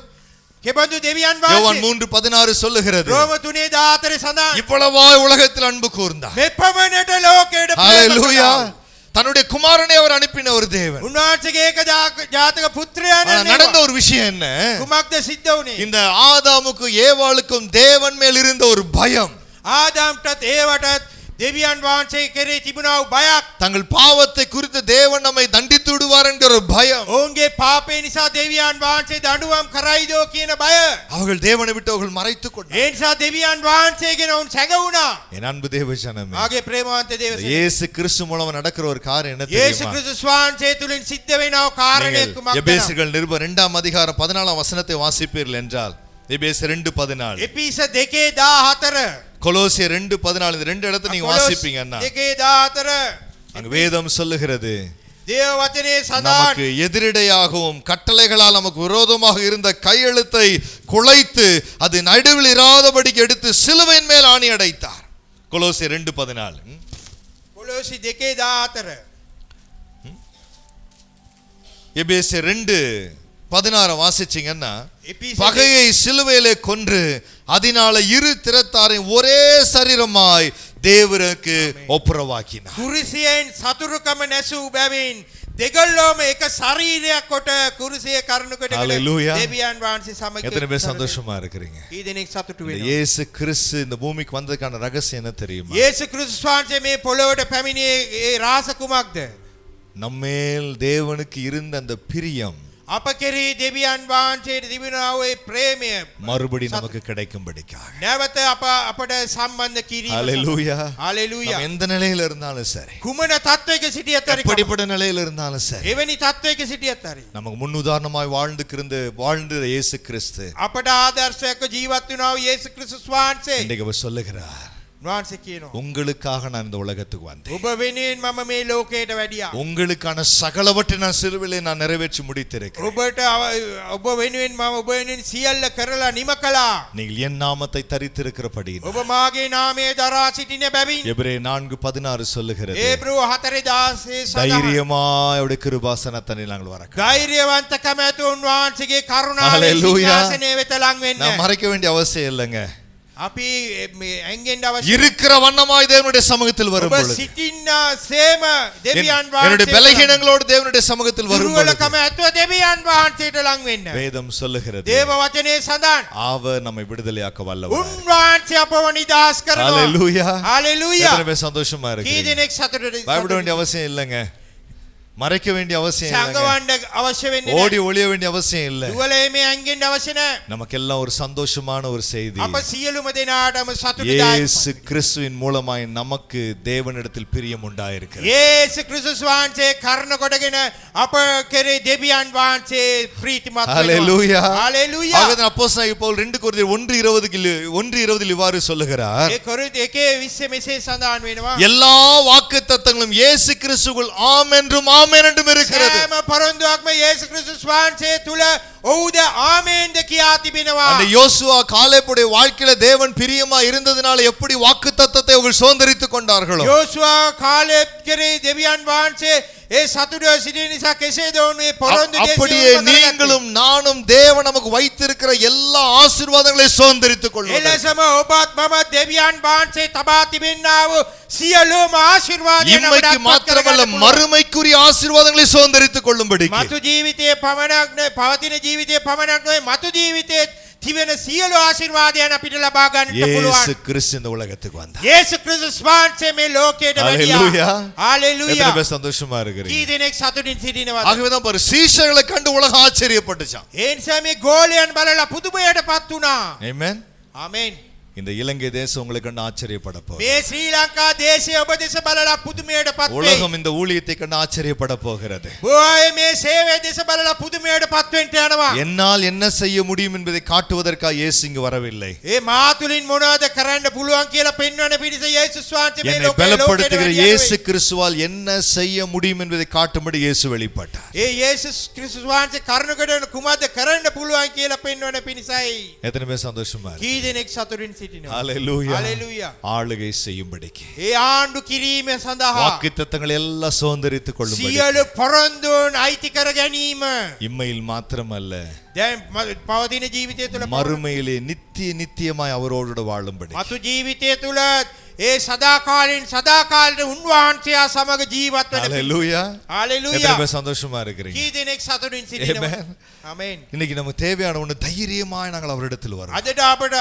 B: කෙබඳු දෙවියන්
A: யோவான்
B: වහන්සේ
A: 3:16 சொல்லுகிறது,
B: රෝම 3:14 සඳහන්
A: இவ்வளவாய் உலகத்தில் அன்பு கூர்ந்தார்.
B: මෙපමණට ලෝකයට ප්‍රේම
A: ஹalleluya.
B: කළා.
A: தன்னுடைய குமாரனை அவர் அனுப்பின ஒரு தேவன்.
B: උන්වහන්සේගේ එක ජාතක පුත්‍රයාණන්
A: ஆனா நடந்த ஒரு விஷயம் என்ன?
B: කුමක්ද සිද්ධ වුණේ?
A: இந்த ஆதாமுக்கும் ஏவாளுக்கும் தேவன் மேல் இருந்த ஒரு பயம்,
B: ආදාම්ටත් ඒවටත් දෙවියන් වහන්සේ කෙරේ තිබුණා වූ බයක්.
A: தங்கள் பாவத்தை குறித்து தேவன் நம்மை தண்டித்து விடுவார் என்கிற ஒரு பயம்.
B: ඔවුන්ගේ පාපේ නිසා දෙවියන් වහන්සේ දඬුවම් කරයිදෝ කියන බය.
A: அவர்கள் தேவனை விட்டு அவர்கள் மறைத்துக் கொண்டார்.
B: ඒ නිසා දෙවියන් වහන්සේගෙන ඔවුන් සැඟවුණා.
A: என் அன்பு தேவஜனமே,
B: මාගේ ප්‍රේමවන්ත දේවසනේ
A: இயேசு கிறிஸ்து மூலமா நடக்கிற ஒரு காரியம் என்ன
B: යේසු
A: தெரியுமா?
B: ක්‍රිස්තුස් වහන්සේ තුලින් සිද්ධ වෙනා වූ කාරණේ කුමක්ද?
A: எபேசியர்கள் நிருபம் 2ஆம் அதிகாரம் 14ஆம் வசனத்தை வாசிப்பீர்கள் என்றால், எபேசியர் 2:14,
B: එපිස 2:14
A: கொலோசியர் 2:14, இந்த ரெண்டு இடத்தை நீங்க வாசிப்பீங்கன்னா
B: 2:14
A: அங்க வேதம் சொல்லுகிறது,
B: දේව වචනේ සඳහන්
A: நமக்கு எதிரிடையாகவும் கட்டளைகளால் நமக்கு விரோதமாக இருந்த கையெழுத்தை குலைத்து அது நடுவில் இராதபடிக்கு எடுத்து சிலுவையின் மேல் ஆணி அடைத்தார். கொலோசியர் 2:14.
B: කොලොසි 2:14
A: எபேசியர் 2:16 வாசிச்சீங்கன்னா,
B: එපිස
A: பகையை சிலுவையிலே கொன்று அதனால இரு திறத்தாரை ஒரே சரீரமாய் தேவருக்கு ஒப்புரவாக்கினார்.
B: කුරුසියෙන් සතුරුකම නැසූ බැවින් දෙගොල්ලෝම එක ශරීරයක් කොට කුරුසිය කරුණු කොට
A: Hallelujah.
B: දෙවියන් වහන්සේ සමග
A: எத்தனை பேர் சந்தோஷமா இருக்கிறீங்க?
B: ඊ දෙනෙක් සතුටු
A: இந்த
B: වෙනවා.
A: இயேசு கிறிஸ்து இந்த பூமிக்கு வந்ததுக்கான ரகசியம் என்ன தெரியுமா?
B: යේසු ක්‍රිස්තුස් වහන්සේ මේ පොළොවට පැමිණියේ ඒ රාස කුමක්ද?
A: நம்மேல் தேவனுக்கு இருந்த அந்த பிரியம்
B: අප කෙරෙහි දෙවියන් වහන්සේට තිබුණා වූ ඒ ප්‍රේමය
A: மறுபடி நமக்கு கிடைக்கும்படிக்காக.
B: නැවත අපට සම්බන්ධ කිරීම.
A: ஹalleluya.
B: හalleluya.
A: நம்ம எந்த நிலையில இருந்தாலும் சரி,
B: කුමන තත්වයක සිටියත් හරි
A: எப்படிப்பட்ட நிலையில இருந்தாலும் சரி,
B: එවැනි තත්වයක සිටියත් හරි
A: நமக்கு முன்னுதாரணமாய் வாழ்ந்த இயேசு கிறிஸ்து
B: අපට ආදර්ශයක ජීවත් වුණා වූ යේසු ක්‍රිස්තුස් වහන්සේ
A: இன்றைக்கு அவர் சொல்லுகிறார்,
B: උන්වහන්සේ කියනවා
A: உங்களுக்காக நான் இந்த உலகத்துக்கு வந்தேன்.
B: ඔබ වෙනුවෙන් මම මේ ලෝකයට වැඩියා.
A: உங்களுக்கான சகலவற்றை நான் சிலுவிலே நான் நிறைவேற்றி முடித்திருக்கிறேன்.
B: ඔබට ඔබ වෙනුවෙන් මම ඔබ වෙනුවෙන් සියල්ල කරලා නිම කළා.
A: நீங்கள் என் நாமத்தை தரித்திருக்கிறபடியினால்
B: ඔබ මාගේ නාමය දරා සිටින බැවින්
A: எபிரேயர் 4:16 சொல்லுகிறது.
B: ඒබ්‍රෝ 4:16 සඳහන්
A: தைரியமாய் அவருடைய கிருபாசனத்தை நாங்கள் வரக்க.
B: ධෛර්යවන්තකම ඇති උන්වහන්සේගේ කරුණාවේ
A: Hallelujah.
B: සිංහාසනය වෙත ලං වෙන්න.
A: நான் மறைக்க வேண்டிய அவசியம் இல்லைங்க.
B: අපි මේ ඇඟෙන් අවශ්‍ය
A: இருக்கிற வண்ணமாய் தேவனுடைய சமூகத்தில்
B: ඔබ
A: வரும்பொழுது
B: සිටින්න සේම දෙවියන්
A: என்னுடைய
B: වහන්සේ
A: பலகீனங்களோடு தேவனுடைய சமூகத்தில் வரும்பொழுது
B: දුර්වලකම ඇතුව දෙවියන් වහන්සේට ලං වෙන්න.
A: வேதம் சொல்லுகிறது
B: දේව වචනේ සඳහන්
A: அவர் நம்மை விடுதலையாக்க வல்லவர்.
B: උන්වහන්සේ අපව නිදහස් කරනවා.
A: ஹalleluya.
B: හalleluya.
A: எத்தனை பேர் சந்தோஷமா
B: කී
A: இருக்கீங்க?
B: දෙනෙක් සතුටට
A: பயப்பட வேண்டிய அவசியம் இல்லைங்க. மறைக்க வேண்டிய அவசியம் இல்லைங்க.
B: සංගවන්න අවශ්‍ය වෙන්නේ
A: ஓடி
B: නැහැ.
A: ஒளிய வேண்டிய அவசியம் இல்லை.
B: දුවල මේ ඇඟෙන් අවශ්‍ය නැහැ.
A: நமக்கெல்லாம் ஒரு சந்தோஷமான ஒரு செய்தி.
B: අප සියලුම දෙනාටම සතුටුදායක
A: இயேசு கிறிஸ்துவின் மூலமாய் நமக்கு தேவனிடத்தில் பிரியம் உண்டாயிருக்கிறது.
B: යේසු ක්‍රිස්තුස් වහන්සේ කරුණ කොටගෙන අප කෙරේ දෙවියන් වහන්සේ ප්‍රීතිමත් වෙනවා.
A: ஹalleluya.
B: හalleluya.
A: ஆகவே அப்போஸ்தலனாகிய பவுல் 2 கொரிந்தியர் 1:20 இவ்வாறு சொல்லுகிறார்.
B: ඒ කොරින්ත 1:20 මෙසේ සඳහන් වෙනවා.
A: எல்லா வாக்குத்தத்தங்களும் இயேசு கிறிஸ்துவுக்குள் ஆம் என்றும் ஆமென் என்றும் இருக்கிறது.
B: සෑම පොරොන්දුවක්ම යේසු ක්‍රිස්තුස් වහන්සේ තුල ඔව්ද ආමේන්ද කියා තිබෙනවා.
A: அந்த யோசுவா காலேபுடைய வாழ்க்கையில தேவன் பிரியமா இருந்ததனால எப்படி வாக்குத்தத்தத்தை அவர்கள் சுதந்தரித்துக் கொண்டார்களோ
B: යෝසුවා කාලෙබ් කෙරේ දෙවියන් වහන්සේ ඒ සතුටව සිටින නිසා කෙසේද ඔවුන් මේ පොරොන්දු
A: அப்படியே நீங்களும் நானும் தேவன் நமக்கு வைத்திருக்கிற எல்லா ஆசீர்வாதங்களையும் சுதந்தரித்துக் கொள்ளுங்கள்.
B: එලෙසම ඔබත් මම දෙවියන් වහන්සේ තබා තිබෙන්නා වූ සියලුම ආශිර්වාදයන්
A: இம்மைக்கு மாத்திரமல்ல மறுமைக்குரிய ஆசீர்வாதங்களை சுதந்தரித்துக் கொள்ளும்படி
B: මතු ජීවිතයේ පමණක් නෙවෙයි පවතින ජීවිතයේ පමණක් නෙවෙයි මතු ජීවිතයේ තිබෙන සියලු ආශිර්වාදයන් අපිට ලබා ගන්නට
A: இயேசு
B: පුළුවන්.
A: கிறிஸ்து இந்த உலகத்துக்கு வந்தார்.
B: යේසු ක්‍රිස්තුස් වහන්සේ මේ ලෝකයට
A: ஹalleluya.
B: වැඩියා. හalleluya.
A: எத்தனை பேர் சந்தோஷமா இருக்கிறீங்க?
B: කී දෙනෙක් සතුටින් සිටිනවද?
A: ஆகவே தான் பாரு சீஷர்களை கண்டு உலகம் ஆச்சரியப்பட்டுச்சான்.
B: ඒ නිසා මේ ගෝලයන් බලලා පුදුමයටපත් වුණා.
A: ஆமென்.
B: ආමෙන්.
A: இந்த இலங்கை தேசம் உங்களை கண்டு ஆச்சரியப்பட போகுது.
B: මේ ශ්‍රී ලංකා දේශය ඔබ දෙස බලලා පුදුමයටපත් වෙයි.
A: உலகம் இந்த ஊழியத்தை கண்டு ஆச்சரியப்பட போகிறது.
B: ඔය මේ සේවය දෙස බලලා පුදුමයටපත් වෙන්න යනවා.
A: என்னால் என்ன செய்ய முடியும் என்பதை காட்டுவதற்காக இயேசு இங்கு வரவில்லை.
B: ඒ මා තුලින් මොනවද කරන්න පුළුවන් කියලා පෙන්වන පිණිස යේසුස් වහන්සේ මේ
A: என்னை
B: ලෝකයට
A: பலப்படுத்துகிற இயேசு
B: වැඩියා.
A: கிறிஸ்துவால் என்ன செய்ய முடியும் என்பதை காட்டும்படி இயேசு வெளிப்பட்டார்.
B: ඒ යේසුස් ක්‍රිස්තුස් වහන්සේ කරුණකට කුමක්ද කරන්න පුළුවන් කියලා පෙන්වන පිණිසයි.
A: எத்தனை பேர் சந்தோஷமா இருக்கு?
B: කී දෙනෙක් සතුටින් සිටිනවා.
A: ஹalleluya.
B: හalleluya.
A: ஆளுகை செய்யும்படிக்கு
B: ඒ ආණ්ඩු කිරීම සඳහා
A: வாக்குத்தத்தங்களை எல்லாம் சுதந்தரித்துக் கொள்ளும்படி
B: සියලු පොරොන්දුන් අයිති කර ගැනීම
A: இம்மையில் மாத்திரமல்ல
B: දැන් පවතින ජීවිතය තුළ
A: மறுமையிலே நித்தியமாய் அவரோடு வாழும்படி
B: මතු ජීවිතය තුළ ඒ සදාකාලින් සදාකාලට උන්වහන්සේ සමග ජීවත් වෙන
A: ஹalleluya.
B: හalleluya.
A: எத்தனை பேர் சந்தோஷமா இருக்கிறீங்க?
B: කී දෙනෙක් සතුටින් සිටිනවා.
A: Amen.
B: ආමෙන්.
A: இன்னைக்கு நமக்கு தேவையான ஒண்ணு தைரியமாய் நாங்கள் அவரிடத்தில் வரோம்.
B: අදට අපට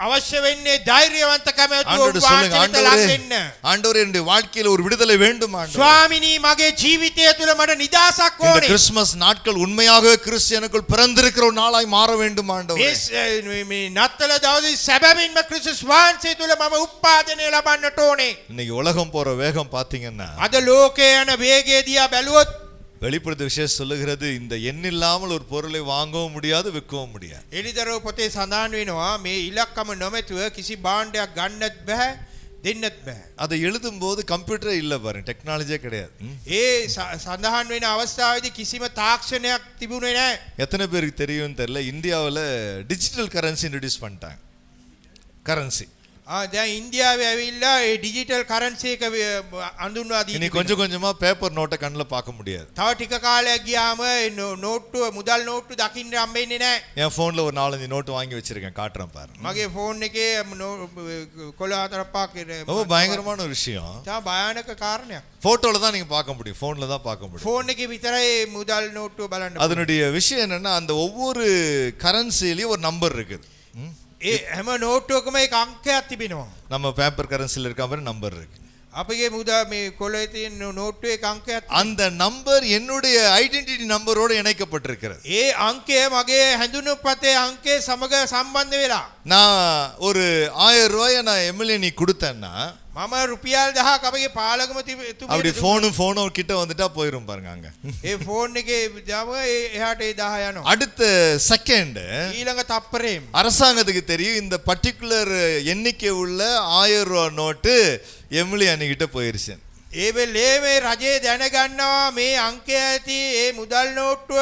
B: අවශ්‍ය වෙන්නේ ධෛර්යවන්තකම ඇතුව
A: ஆண்டவரே சொல்லுங்க,
B: උන්වහන්සේට ලං
A: ஆண்டவரே
B: වෙන්න.
A: ஆண்டவரே என்னுடைய வாழ்க்கையில ஒரு விடுதலை வேண்டும் ஆண்டவரே.
B: ස්වාමිනී මගේ ජීවිතය තුළ මට නිදහසක්
A: இந்த
B: ඕනේ.
A: கிறிஸ்துமஸ் நாட்கள் உண்மையாகவே கிறிஸ்தியனுக்குள் பிறந்திருக்கிற ஒரு நாளாய் மாற வேண்டும் ஆண்டவரே.
B: මේ නත්තල දවසේ සැබවින්ම ක්‍රිස්තුස් වහන්සේ තුළ මම උප්පාදනය ලබන්නට ඕනේ.
A: இன்னைக்கு உலகம் போற வேகம் பாத்தீங்கன்னா
B: අද ලෝකයේ යන වේගය දිහා බැලුවොත්
A: வெளிப்படுத்த விஷயம் சொல்லுகிறது இந்த எண்ணில்லாமல் ஒரு பொருளை வாங்கவும் முடியாது விற்கவும் முடியாது.
B: එළිදරව් පොතේ සඳහන් වෙනවා මේ ඉලක්කම නොමැතුව කිසි භාණ්ඩයක් ගන්නත් බෑ දෙන්නත් බෑ.
A: அதை எழுதும்போது கம்ப்யூட்டரே இல்ல பாருங்க, டெக்னாலஜியே கிடையாது.
B: ඒ සඳහන් වෙන අවස්ථාවේදී කිසිම තාක්ෂණයක් තිබුණේ නැහැ.
A: எத்தனை பேருக்கு தெரியும்னு தெரியல, இந்தியாவில் டிஜிட்டல் கரன்சி இன்ட்ரடியூஸ் பண்ணிட்டாங்க. கரன்சி
B: දැන් ඉන්දියාවේ ඇවිල්ලා ඒ ඩිජිටල් කරන්සි එක අඳුන්වා දී
A: இனி கொஞ்சம் கொஞ்சமா பேப்பர் நோட்டை கண்ணில் பார்க்க முடியாது.
B: තව ටික කාලයක් ගියාම නෝට්ටුව මුදල් නෝට්ටු දකින්න හම්බෙන්නේ නැහැ.
A: என் ஃபோனில் ஒரு 4-5 நோட்டு வாங்கி வச்சிருக்கேன், காட்டுறேன் பாரு.
B: මගේ ෆෝන් එකේ කොළ හතරක් පහක්
A: ரொம்ப பயங்கரமான ஒரு விஷயம்.
B: තා භයානක කාරණයක්.
A: போட்டோல தான் நீங்க பார்க்க முடியும், போன்ல தான் பார்க்க முடியும்.
B: ෆෝන් එකේ විතරයි මුදල් නෝට්ටුව බලන්න.
A: அதனுடைய விஷயம் என்னன்னா அந்த ஒவ்வொரு கரன்சிலயும் ஒரு நம்பர் இருக்குது.
B: ඒ හැම නෝට්ටුවකම එක අංකයක් තිබෙනවා.
A: நம்ம பேப்பர் கரன்சில இருக்க மாதிரி நம்பர் இருக்கு.
B: අපගේ මුදල් මේ කොළේ තියෙන නෝට්ටුවේ එක අංකයක්.
A: அந்த நம்பர் என்னுடைய ஐடென்டிட்டி நம்பரோடு இணைக்கப்பட்டிருக்கிறது.
B: ඒ අංකය මගේ හැඳුනුම්පතේ අංකය සමග සම්බන්ධ වෙලා.
A: நான் ஒரு 1000 ரூபாயை நான் எம்எல்ஏ நீ கொடுத்தேன்னா
B: මම රුපියල් 10ක් අපගේ පාලකම
A: அப்படி
B: තුමියට
A: போனும் கிட்ட வந்துட்டா போயிரும் பாருங்க அங்க.
B: ඒ ෆෝන් එකේ යම එහාට ඒ 10 යනවා.
A: அடுத்த செகண்ட்
B: ඊළඟ තප්පරේම
A: அரசாங்கத்துக்கு தெரியும் இந்த பர்టిక్యులர் எண்ணிக்கை உள்ள 1000 ரூபாய் நோட்டு எம்எல்ஏ அன்னிக்கிட்ட போயிருச்சு.
B: ඒ වෙලේ මේ රජය දැනගන්නවා මේ අංකය ඇති ඒ මුදල් නෝට්ටුව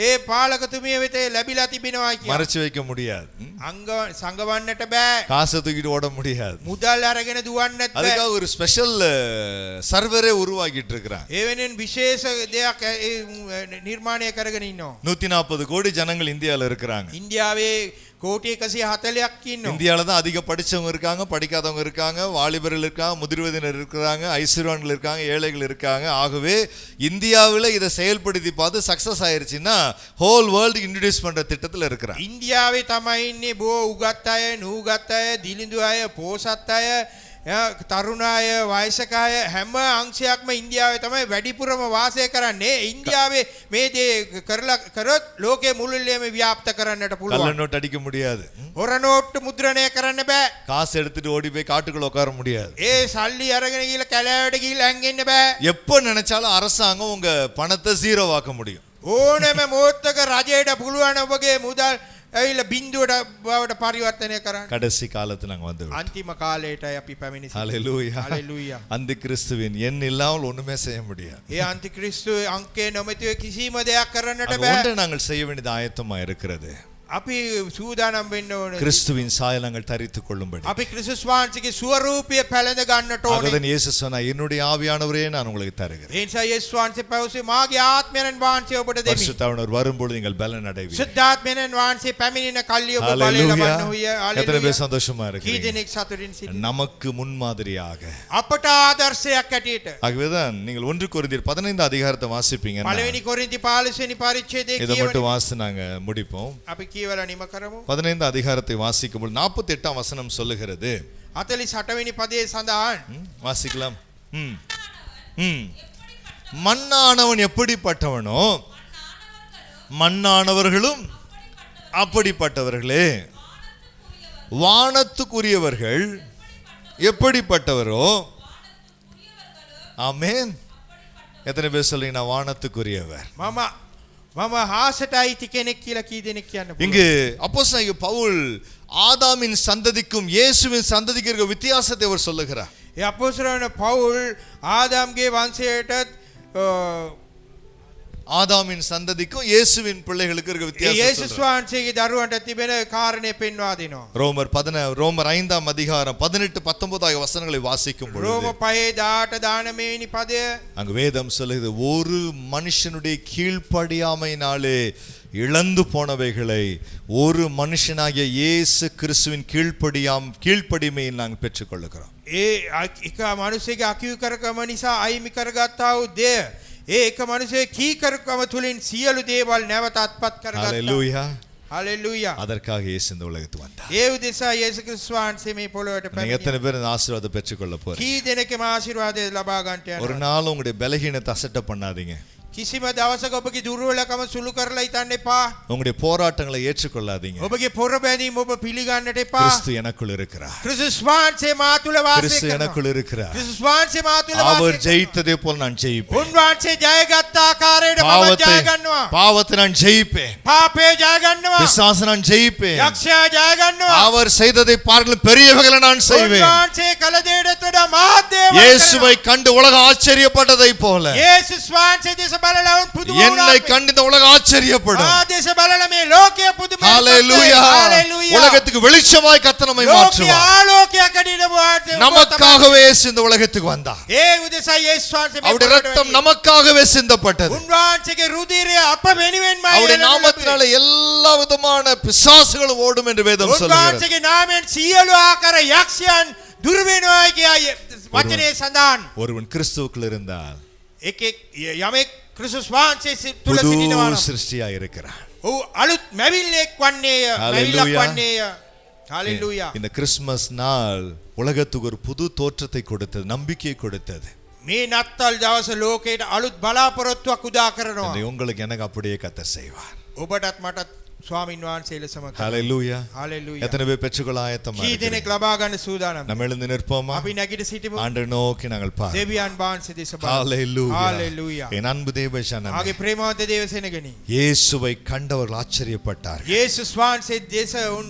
B: ඒ පාලකතුමිය වෙත ලැබිලා තිබෙනවා කියලා.
A: மறைச்சு வைக்க முடியாது.
B: අංග සංගවන්නට බෑ.
A: காசை தூக்கிட்டு ஓட முடியாது.
B: මුදල් අරගෙන දුවන්නත් බෑ.
A: அதுக்காக ஒரு ஸ்பெஷல் சர்வரே உருவாக்கிட்டு இருக்கிறாங்க.
B: ඒ වෙනෙන් විශේෂ දෙයක් නිර්මාණය කරගෙන ඉන්නවා.
A: 140 கோடி ஜனங்கள் இந்தியால இருக்கிறாங்க.
B: ඉන්දියාවේ கோடி 140ක් ඉන්නවා.
A: இந்தியால தான் அதிக படிச்சவங்க இருக்காங்க, படிக்காதவங்க இருக்காங்க, வாலிபர்கள் இருக்காங்க, முதிர்வதினர் இருக்காங்க, ஐஸ்வர்யவான்கள் இருக்காங்க, ஏழைகள் இருக்காங்க. ஆகவே இந்தியாவில் இதை செயல்படுத்தி பார்த்து சக்சஸ் ஆயிருச்சுன்னா ஹோல் வேர்ல்டு இன்ட்ரோடியூஸ் பண்ற திட்டத்தில் இருக்கிறாங்க.
B: ඉන්දියාවේ තමයි ඉන්නේ බෝ උගත් අය, නූගත් අය, දිලිඳු අය, පෝසත් අය, තරුණ අය, වයසක අය හැම අංශයක්ම ඉන්දියාවේ තමයි වැඩිපුරම වාසය කරන්නේ. ඉන්දියාවේ මේ දේ කරොත් ලෝකයේ මුළුල්ලේම ව්‍යාප්ත කරන්නට
A: கள்ள
B: පුළුවන්.
A: நோட் அடிக்க முடியாது.
B: හොර නෝට්ටු මුද්‍රණය කරන්න බෑ.
A: காசு எடுத்துட்டு ஓடி போய் காட்டுக்குள்ள உட்கார முடியாது.
B: ඒ සල්ලි අරගෙන ගිහලා කැලෑවට ගිහලා හැංගෙන්න බෑ.
A: எப்போ நினைச்சாலும் அரசாங்கம் உங்க பணத்தை ஜீரோவாக்க முடியும்.
B: ඕනෑම මොහොතක රජයට පුළුවන් ඔබගේ මුදල් ඇවිල්ලා බිඳුවට බවට පරිවර්තනය කරන්න.
A: கடைசி காலத்துல நாங்க வந்து
B: අන්තිම කාලයටයි අපි පැමිණි සිටින්නේ.
A: ஹalleluya.
B: හalleluya.
A: அந்த கிறிஸ்துவின் எண் இல்லாமல் ஒண்ணுமே செய்ய முடியாது.
B: ඒ අන්තික්‍රිස්තු අංකේ නොමැතිව කිසිම දෙයක් කරන්නට
A: அது
B: බෑ.
A: ஒன்றை நாங்கள் செய்ய வேண்டியது ஆயத்தமா இருக்கிறது.
B: අපි සූදානම් වෙන්න ඕනේ.
A: கிறிஸ்துவின் சாயல் நாங்கள் தரித்துக் கொள்ளும்படி.
B: අපි ක්‍රිස්තුස් වහන්සේගේ ස්වරූපය පැලඳ ගන්නට ඕනේ.
A: ஆகவே இயேசு சொன்னார், என்னுடைய ஆவியானவரே நான் உங்களுக்கு தருகிறேன்.
B: ඒ නිසා යේසුස් වහන්සේ පැවසුවේ මාගේ ආත්මයන් වහන්සේ ඔබට දෙමි.
A: பரிசுத்தாவினர் வரும்போது நீங்கள் பலன் அடைவீர்கள்.
B: සුද්ධාත්මයන් වහන්සේ පැමිණෙන කල්ලි ඔබ බලය
A: ஹalleluya.
B: ලබන්න හොය.
A: எத்தனை பேர்
B: හalleluya.
A: சந்தோஷமா
B: කී
A: இருக்கிறீங்க?
B: දෙනෙක් සතුටින් සිටිනවා.
A: நமக்கு முன்மாதிரியாக.
B: අපට ආදර්ශයක් ඇටියට.
A: ஆகவேதான் நீங்கள் 1 கொரிந்தியர் 15 அதிகாரத்தை வாசிப்பீங்க.
B: පළවෙනි කොරින්ති 15 වෙනි පරිච්ඡේදයේ
A: இதை
B: කියවන
A: மட்டும் வாசி நாங்க முடிப்போம்.
B: අපි කියවලා නිම කරමු.
A: 15 அதிகாரத்தை வாசிக்கும்போது 48ஆம் வசனம் சொல்லுகிறது.
B: 48 වෙනි පදයේ සඳහන්
A: வாசிக்கலாம். மண்ணானவன் எப்படிப்பட்டவனோ மண்ணானவர்களும் அப்படிப்பட்டவர்களே, வானத்துக்குரியவர்கள் எப்படிப்பட்டவரோ. ஆமென். எத்தனை பேர் சொல்றீங்க நான் வானத்துக்குரியவர்?
B: මම හාසට අයිති කෙනෙක් කියලා කී දෙනෙක් කියන්න පුළුවන්.
A: இங்கு அப்போஸ்தலனாகிய பவுல் ஆதாமின் சந்ததிக்கும் இயேசுவின் சந்ததிக்கும் இருக்கிற வித்தியாசத்தை அவர் சொல்லுகிறார்.
B: ඒ අපොස්තලන පවුල් ආදාම්ගේ වංශයටත්
A: ஆதாமின் சந்ததிக்கும் இயேசுவின் பிள்ளைகளுக்கு இருக்கிற
B: ඒ යේසුස්
A: வித்தியாசம்.
B: වහන්සේගේ දරුවන්ට තිබෙන කාරණේ පෙන්වා දෙනවා.
A: ரோமர் 5ஆம் அதிகாரம் 18 19 ஆகிய வசனங்களை வாசிக்கும்
B: රෝම
A: பொழுது
B: 5:18 19 වෙනි පදය
A: அங்கு வேதம் சொல்லுகிறது, ஒரு மனுஷனுடைய கீழ்ப்படியாமையினாலே இழந்து போனவைகளை ஒரு மனுஷனாகிய இயேசு கிறிஸ்துவின் கீழ்ப்படிமையில் நாங்கள் பெற்றுக்கொள்ளுகிறோம்.
B: ඒ එක මිනිසෙකුගේ අකියුකරකම නිසා අයිමි කරගත්තා වූ දෙය ඒ එක මිනිසෙකුගේ කීකරකම තුලින් සියලු දේවල් නැවත අත්පත් කරගත්තා.
A: ஹalleluya.
B: හalleluya.
A: அதற்காக இயேசு இந்த உலகத்துக்கு வந்தார்.
B: ඒ උදෙසා යේසුස් ක්‍රිස්තුස් වහන්සේ මේ පොළොවට
A: நீங்க
B: පැමිණියා.
A: எத்தனை பேர் இந்த ஆசீர்வாதத்தை பெற்றுக்கொள்ள போறீங்க?
B: කී දෙනෙක්ම ආශිර්වාදය ලබා ගන්නට
A: ஒரு
B: යනවා.
A: நாள் உங்களுடைய பலகீனத்தை அசட்டை பண்ணாதீங்க.
B: කිසිම දවසක ඔබගේ දුර්වලකම සුළු කරලා හිතන්න එපා.
A: உங்களுடைய போராட்டங்களை ஏற்றுக்கொள்ளாதீங்க.
B: ඔබගේ පොරබැඳීම් ඔබ පිළිගන්නට එපා.
A: கிறிஸ்து எனக்குள் இருக்கிறார்.
B: ක්‍රිස්තුස් වහන්සේ මා තුල වාසය
A: கிறிஸ்து
B: කරනවා.
A: எனக்குள் இருக்கிறார்.
B: ක්‍රිස්තුස් වහන්සේ මා තුල
A: அவர்
B: වාසය කරනවා.
A: ஜெயித்ததே போல் நான் ஜெயிப்பேன்.
B: උන්වහන්සේ ජයගත් ආකාරයට මම
A: பாவத்தை
B: ජය ගන්නවා.
A: பாவத்தை நான் ஜெயிப்பேன்.
B: පාපේ ජය ගන්නවා.
A: பிசாசை நான் ஜெயிப்பேன்.
B: යක්ෂයා ජය ගන්නවා.
A: அவர் செய்ததை பார்க்கலாம் பெரியவைகளை நான் செய்வேன்.
B: උන්වහන්සේ කළ දේට වඩා මහත් දේවල්
A: இயேசுவை கண்டு உலகம் ஆச்சரியப்பட்டதை போல
B: යේසුස් වහන්සේ දෙස බලලා උන් පුදුම
A: என்னை கண்டு இந்த உலகம் ஆச்சரியப்படும்.
B: ආදේශ බලලා මේ ලෝකයේ පුදුම
A: ஹalleluya. உலகத்துக்கு வெளிச்சமாய் கர்த்தர் நம்மை
B: ලෝකයේ
A: மாற்றுவார்.
B: ආලෝකයක් ඇටියට වාර්ත
A: நமக்காகவே இயேசு இந்த உலகத்துக்கு வந்தார்.
B: ඒ උදෙසා යේසුස් වහන්සේ මේ
A: அவருடைய ரத்தம் நமக்காகவே சிந்தப்பட்டது.
B: උන්වහන්සේගේ රුධිරය අප වෙනුවෙන්මයි
A: அவருடைய நாமத்தினால எல்லா விதமான பிசாசுகளும் ஓடும் என்று வேதம் சொல்லுகிறது.
B: උන්වහන්සේගේ නාමයෙන් සියලු ආකාර යක්ෂයන් දුර වෙනවා කියා වචනේ සඳහන්.
A: ஒருவன் கிறிஸ்துவுக்குள் இருந்தால்
B: එකෙක් යමෙක් ක්‍රිස්තුස් වහන්සේ තුල
A: புது
B: සිටිනවා නම්
A: சிருஷ்டியாய் இருக்கிறான்.
B: ඔව් අලුත් මැවිල්ලෙක් වන්නේය. මැවිල්ලක් වන්නේය. ஹalleluya.
A: இந்த கிறிஸ்மஸ் நாள் உலகத்துக்கு ஒரு புது தோற்றத்தை கொடுத்தது, நம்பிக்கையை கொடுத்தது.
B: මේ නත්තල් දවස ලෝකයට අලුත් බලාපොරොත්තුවක් උදා කරනවා.
A: உங்களுக்கு எனக்கு அப்படியே கர்த்தர் செய்வார்.
B: ඔබටත් මටත් ස්වාමින් වහන්සේ ලෙසම කරනවා.
A: ஹalleluya.
B: හalleluya.
A: எத்தனை பேர் பெற்றுக்கொள்ள ஆயத்தமா
B: කී
A: இருக்கிறீங்க?
B: දෙනෙක් ලබා ගන්න සූදානම්?
A: நம்ம எழுந்து நிற்போமா?
B: අපි නැගිට සිටිමු.
A: ஆண்டவரை நோக்கி நாங்கள் பார்ப்போம்.
B: දෙවියන් වහන්සේ දෙස බලමු.
A: ஹalleluya.
B: හalleluya.
A: என் அன்பு தேவ ஜனமே,
B: ආගේ ප්‍රේමවන්ත දේව සෙනගනි.
A: இயேசுவை கண்டவர்கள் ஆச்சரியப்பட்டார்கள்.
B: යේසුස් වහන්සේ දෙස උන්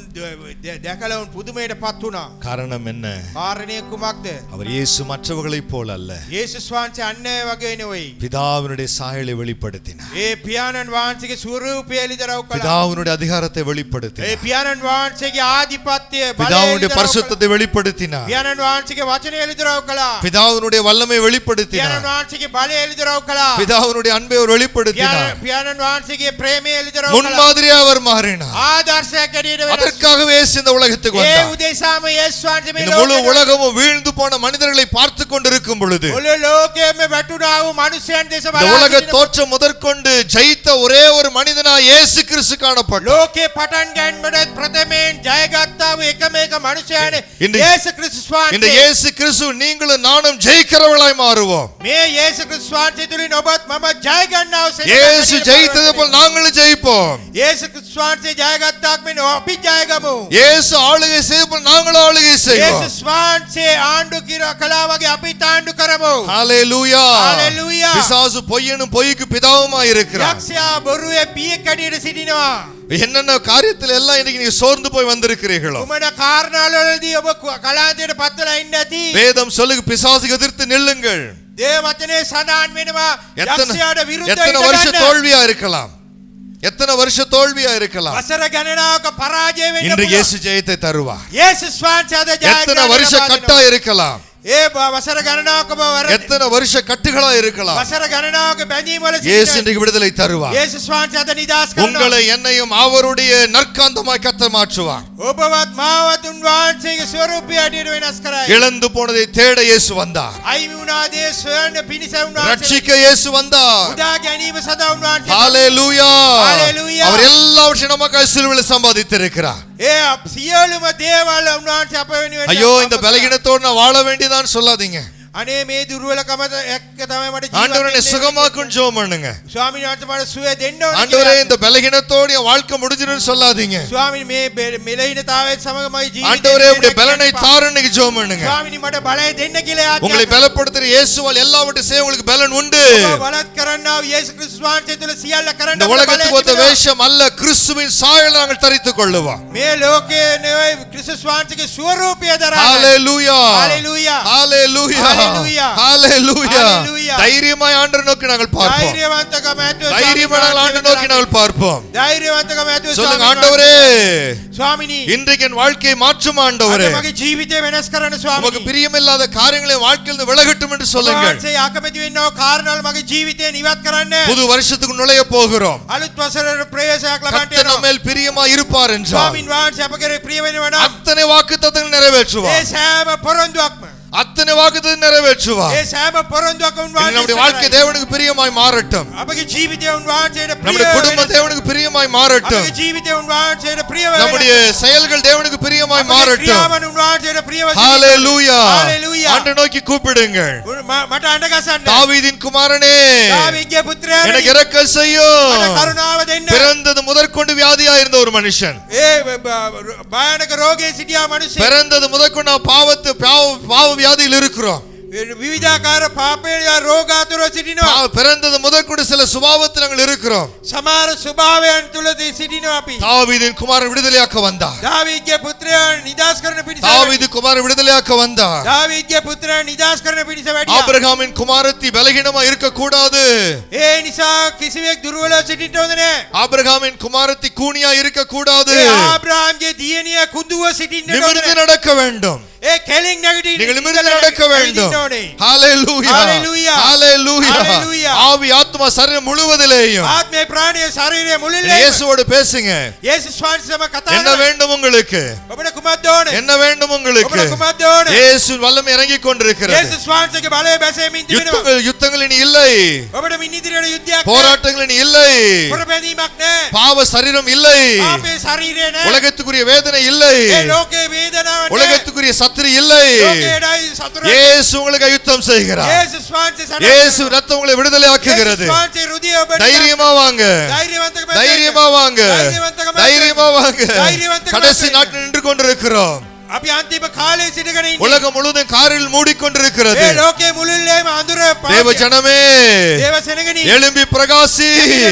B: දැකලා උන් පුදුමයටපත් වුණා.
A: காரணம் என்ன?
B: කාරණේ කුමක්ද?
A: அவர் இயேசு மற்றவர்களைப் போல அல்ல,
B: යේසුස් වහන්සේ අන්නේ වගේ නෙවෙයි.
A: பிதாவினுடைய சாயலை வெளிப்படுத்தினார்.
B: ඒ පියාණන් වහන්සේගේ ස්වරූපය එළිදරව් කළා.
A: பிதாவினுடைய அதிகாரத்தை
B: ඒ
A: வெளிப்படுத்தினார்.
B: පියාණන් වහන්සේගේ ආධිපත්‍ය බලය
A: பிதாவினுடைய
B: එළිදරව්
A: பரிசுத்தத்தை வெளிப்படுத்தினார்.
B: පියාණන් වහන්සේගේ වචනය එළිදරව් කළා.
A: பிதாவினுடைய வல்லமை
B: පියාණන්
A: வெளிப்படுத்தினார்.
B: වහන්සේගේ බලය එළිදරව් කළා.
A: பிதாவினுடைய அன்பை அவர் வெளிப்படுத்தினார்.
B: පියාණන් වහන්සේගේ ප්‍රේමය එළිදරව් කළා.
A: முன்மாதிரியா அவர் மாறினார்.
B: ආදර්ශයක් ඇටියට වෙනස්.
A: அதற்காகவே இயேசு இந்த உலகத்துக்கு
B: ඒ
A: வந்தார்.
B: උදෙසාම යේසුස් වහන්සේ මේ
A: இந்த முழு உலகமும் வீழ்ந்து போன மனிதர்களை பார்த்து கொண்டிருக்கும் பொழுது,
B: මුළු ලෝකයේම වැටුණා වූ මිනිසයන් දෙස
A: இந்த
B: බලා
A: உலக
B: සිටින
A: தோற்றம் முதற்கொண்டு ஜெயித்த ஒரே ஒரு மனிதனா இயேசு கிறிஸ்து காணப்பட்டார்.
B: ලෝකේ පටන් ගැනීමට ප්‍රථමයෙන් ජයගත්තා වූ එකම එක මිනිසයානේ
A: இன்று-
B: යේසු ක්‍රිස්තුස්
A: இந்த
B: වහන්සේ.
A: இயேசு கிறிஸ்து நீங்களும் நானும் ஜெயிக்கிறவர்களாய் மாறுவோம்.
B: මේ යේසු ක්‍රිස්තුස් වහන්සේ තුලින් ඔබත් මම ජය ගන්නා වූ
A: இயேசு ஜெயித்தது போல் நாங்களும் ஜெயிப்போம்.
B: යේසු ක්‍රිස්තුස් වහන්සේ ජයගත්තාක් මෙන්න අපි ජය ගමු.
A: இயேசு ஆளுகை செய்த போல் நாங்களும் ஆளுகை செய்வோம்.
B: යේසුස් වහන්සේ ආණ්ඩු කළා වගේ අපි ආණ්ඩු කරමු.
A: ஹalleluya.
B: ஹalleluya.
A: பிசாசு பொய்யனும் பொய்க்கு பிதாவுமாய் இருக்கிறார்.
B: යක්ෂයා බොරුවේ පියෙක් ඇටියට සිටිනවා.
A: என்னென்ன காரியத்துல எல்லாம் இன்னைக்கு நீங்க சோர்ந்து போய் வந்திருக்கிறீர்களோ,
B: කුමන කාරණාවලදී ඔබ කලාන්තයට පත්වලා ඉන්නේ නැති.
A: வேதம் சொல்லுங்க, பிசாசுக்கு எதிர்த்து நில்லுங்கள்.
B: දේව වචනේ සඳහන් වෙනවා
A: எத்தனை
B: යක්ෂයාට විරුද්ධව
A: எத்தனை வருஷ
B: ඉඳගන්න.
A: தோல்வியா இருக்கலாம், எத்தனை வருஷ தோல்வியா இருக்கலாம்,
B: වසර ගණනාවක පරාජය වෙන්න
A: இன்று
B: පුළුවන්.
A: இயேசு ஜெயத்தை தருவார்.
B: යේසුස් වහන්සේ අද
A: எத்தனை வருஷ கட்டா இருக்கலாம்,
B: ඒ වසර ගණනාවක
A: எத்தனை வருஷ கட்டுகளா இருக்கலாம்,
B: වසර ගණනාවක බැඳීම් වල
A: இயேசு
B: සිටින
A: இன்றைக்கு விடுதலை தருவார்.
B: යේසුස් වහන්සේ අද නිදහස් කරනවා.
A: உங்களை என்னையும் அவருடைய நற்காந்தமாய் கர்த்தர் மாற்றுவார்.
B: ඔබවත් මාවත් උන්වහන්සේගේ ස්වරූපය ඇටියට වෙනස් කරයි.
A: இழந்து போனதை தேட இயேசு வந்தார்.
B: අයිමි වුණා දේ සොයන්න පිණිස උන්වහන්සේ
A: ரட்சிக்க இயேசு வந்தார்.
B: උදා ගැනීම සඳහා උන්වහන්සේ
A: ஹalleluya.
B: ஹalleluya.
A: அவர் எல்லாவற்றையும் நமக்காக சிலுவையில் சம்பாதித்திருக்கிறார்.
B: ඒ සියලුම දේවල් උන්වහන්සේ අප වෙනුවෙන්
A: ஐயோ, இந்த பலகீனத்தோடு நான் வாழ வேண்டியதான் சொல்லாதீங்க.
B: අනේ මේ දුර්වලකම එක්ක තමයි මට
A: ஆண்டவரே
B: ජීවත්
A: சுகமாக்கும் ஜெபம் பண்ணுங்க.
B: ස්වාමීන් වහන්සේ මට සුවය දෙන්න ඕනේ
A: ஆண்டவரே
B: කියලා.
A: இந்த பலகீனத்தோடு என் வாழ்க்கை முடிஞ்சிருன்னு சொல்லாதீங்க.
B: ස්වාමීන් මේ මෙලහිනතාවයත් සමග මගේ ජීවිතේ
A: ஆண்டவரே உம்முடைய பலனை தாருன்னு ஜெபம் பண்ணுங்க.
B: ස්වාමීනි මට බලය දෙන්න කියලා
A: உங்களை
B: ආඥා
A: பலப்படுத்துற இயேசுவால் எல்லாவற்றையும் செய்ய உங்களுக்கு பலன் உண்டு.
B: ඔබ බලත් කරන්නා වූ යේසු ක්‍රිස්තුස් වහන්සේ තුළ සියල්ල කරන්න
A: இந்த
B: අපට බලය
A: உலகத்துக்கு ஒத்த
B: තිබෙනවා.
A: வேஷம் அல்ல, கிறிஸ்துவின் சாயலை நாங்கள் தரித்துக் கொள்ளுவோம்.
B: මේ ලෝකයේ නෙවෙයි ක්‍රිස්තුස් වහන්සේගේ ස්වරූපය දරා
A: ஹalleluya.
B: ஹalleluya.
A: ஹalleluya.
B: ஹalleluya.
A: ஹalleluya.
B: ஹalleluya.
A: தைரியமாய் ஆண்டவரை நோக்கி நாங்கள் பார்ப்போம்.
B: ධෛර්යවන්තකම ඇතුව
A: தைரியமாக ஆண்டவரை நோக்கி நாங்கள் பார்ப்போம்.
B: ධෛර්යවන්තකම ඇතුව
A: சொல்லுங்க,
B: ස්වාමීන්
A: ஆண்டவரே
B: වහන්සේ. ස්වාමිනී
A: இன்றைக்கு என் வாழ்க்கையை மாற்றும்
B: අද
A: ஆண்டவரே.
B: මගේ ජීවිතය වෙනස් කරන්න
A: உமக்கு
B: ස්වාමිනී.
A: பிரியமில்லாத காரியங்களை வாழ்க்கையிலிருந்து விலகட்டும் என்று சொல்லுங்கள்.
B: වහන්සේ අකමැති වෙන්නව කාරණාවල මගේ ජීවිතය නිවත් කරන්න.
A: புது வருஷத்துக்கு நுழைய போகிறோம்.
B: අලුත් වසරේ ප්‍රවේශයක් ලබන්න
A: கர்த்தர் நம்ம
B: යනවා.
A: மேல் பிரியமா இருப்பார் என்றால்
B: ස්වාමින් වහන්සේ අප කෙරේ ප්‍රිය වෙනවා නම්
A: அத்தனை வாக்குத்தத்தங்களை
B: ඒ
A: நிறைவேற்றுவார்.
B: සෑම පොරොන්දුවක්ම
A: அத்தனை வாக்குத்தத்தங்களை நிறைவேற்றுவார்.
B: ඒ සෑම පොරොන්දුවක්ම
A: நம்முடைய
B: උන්වහන්සේ
A: வாழ்க்கை தேவனுக்கு பிரியமாய் மாறட்டும்.
B: අපගේ ජීවිතය උන්වහන්සේට ප්‍රිය
A: நம்முடைய குடும்பம்
B: වෙනස්.
A: தேவனுக்கு பிரியமாய் மாறட்டும்.
B: අපගේ ජීවිතය උන්වහන්සේට ප්‍රිය
A: நம்முடைய செயல்கள் தேவனுக்கு பிரியமாய்
B: අපගේ
A: மாறட்டும்.
B: ක්‍රියාවන් උන්වහන්සේට ප්‍රිය වෙනස්.
A: ஹalleluya.
B: ஹalleluya.
A: ஆண்டவரை நோக்கி கூப்பிடுங்கள்.
B: මට අඬගසන්න.
A: தாவீதின் குமாரனே,
B: දාවීදගේ පුත්‍රයානි
A: எனக்கு இரக்கம்
B: මට
A: செய்யும்.
B: කරුණාව දෙන්න.
A: பிறந்தது முதற்கொண்டு வியாதியா இருந்த ஒரு மனுஷன்,
B: ඒ භයානක රෝගයේ සිටියා මිනිසෙක්.
A: பிறந்தது முதற்கொண்டு நாம் பாவ வியாதியில் இருக்கிறோம்.
B: විවිධාකාර පාපේ රෝග අතුර සිටිනවා.
A: பிறந்தது முதற்கொண்டு சில சுபாவத்தில் நாங்கள் இருக்கிறோம்.
B: සමහර ස්වභාවයන් තුලදී සිටිනවා අපි.
A: தாவீதின் குமாரன் விடுதலையாக்க வந்தார்.
B: දාවීදගේ පුත්‍රයා නිදාස් කරන පිණිස
A: தாவீது குமாரன் விடுதலையாக்க வந்தார்.
B: දාවීදගේ පුත්‍රයා නිදාස් කරන පිණිස වැඩියා.
A: ஆபிரகாமின் குமாரத்தி பலகீனமா இருக்க கூடாது.
B: ඒ නිසා කිසිවෙක් දුර්වලව සිටින්න හොඳ නැහැ.
A: ஆபிரகாமின் குமாரத்தி கூனியா இருக்க கூடாது.
B: ඒ ආබ්‍රහාම්ගේ දියණිය කුඳුව සිටින්න හොඳ
A: நிமிர்ந்து
B: නැහැ.
A: நடக்க வேண்டும்.
B: ඒ කෙලින් නැගිටින්න
A: நீங்கள் நிமிர்ந்து நடக்க வேண்டும். ஹalleluya.
B: ஹalleluya.
A: ஹalleluya.
B: ஹalleluya.
A: ஆவி ஆத்மா சரீரம் முழுவதிலேயும்
B: ආත්මේ ප්‍රාණය ශරීරය මුලින්ම
A: இயேசுவோடு பேசுங்க.
B: යේසුස් වහන්සේම කතා
A: என்ன
B: කරා.
A: வேண்டும் உங்களுக்கு?
B: ඔබට කුමක්ද ඕනේ?
A: என்ன வேண்டும் உங்களுக்கு?
B: ඔබට කුමක්ද ඕනේ?
A: இயேசுவின் வல்லமை இறங்கிக் கொண்டிருக்கிறது.
B: යේසුස් වහන්සේගේ බලය බැසෙමින් තිබෙනවා.
A: யுத்தங்கள் இனி இல்லை.
B: ඔබට මින් ඉදිරියට යුද්ධයක් නැහැ.
A: போராட்டங்கள் இனி இல்லை.
B: පොරබැඳීමක් නැහැ.
A: பாவ சரீரம் இல்லை.
B: පාපේ ශරීරය නැහැ.
A: உலகத்துக்குரிய வேதனை இல்லை.
B: ඒ ලෝකේ වේදනාවක් නැහැ.
A: உலகத்துக்குரிய சத்துரு இல்லை.
B: ලෝකයටයි සතුරට.
A: இயேசு உங்களுக்கு யுத்தம் செய்கிறார்.
B: යේසුස් වහන්සේ සටන්
A: இயேசு ரத்தம் உங்களை விடுதலை ஆக்குகிறது.
B: යේසුස් වහන්සේ රුධිය ඔබට
A: தைரியமா வாங்க,
B: ධෛර්යවන්තකම
A: தைரியமா வாங்க,
B: தைரியவந்தகமா
A: தைரியமா வாங்க.
B: தைரியவந்தகமா
A: கடைசி நாட்கள் நின்று கொண்டிருக்கிறோம்.
B: අපි අන්තිම කාලේ සිටගෙන ඉන්නේ.
A: உலகம் முழுவதும் காரில் மூடிக்கொண்டிருக்கிறது.
B: ඒ ලෝකයේ මුළුල්ලේම අඳුර
A: தேவ ஜனமே,
B: දේව සෙනගනි
A: எழும்பி பிரகாசி,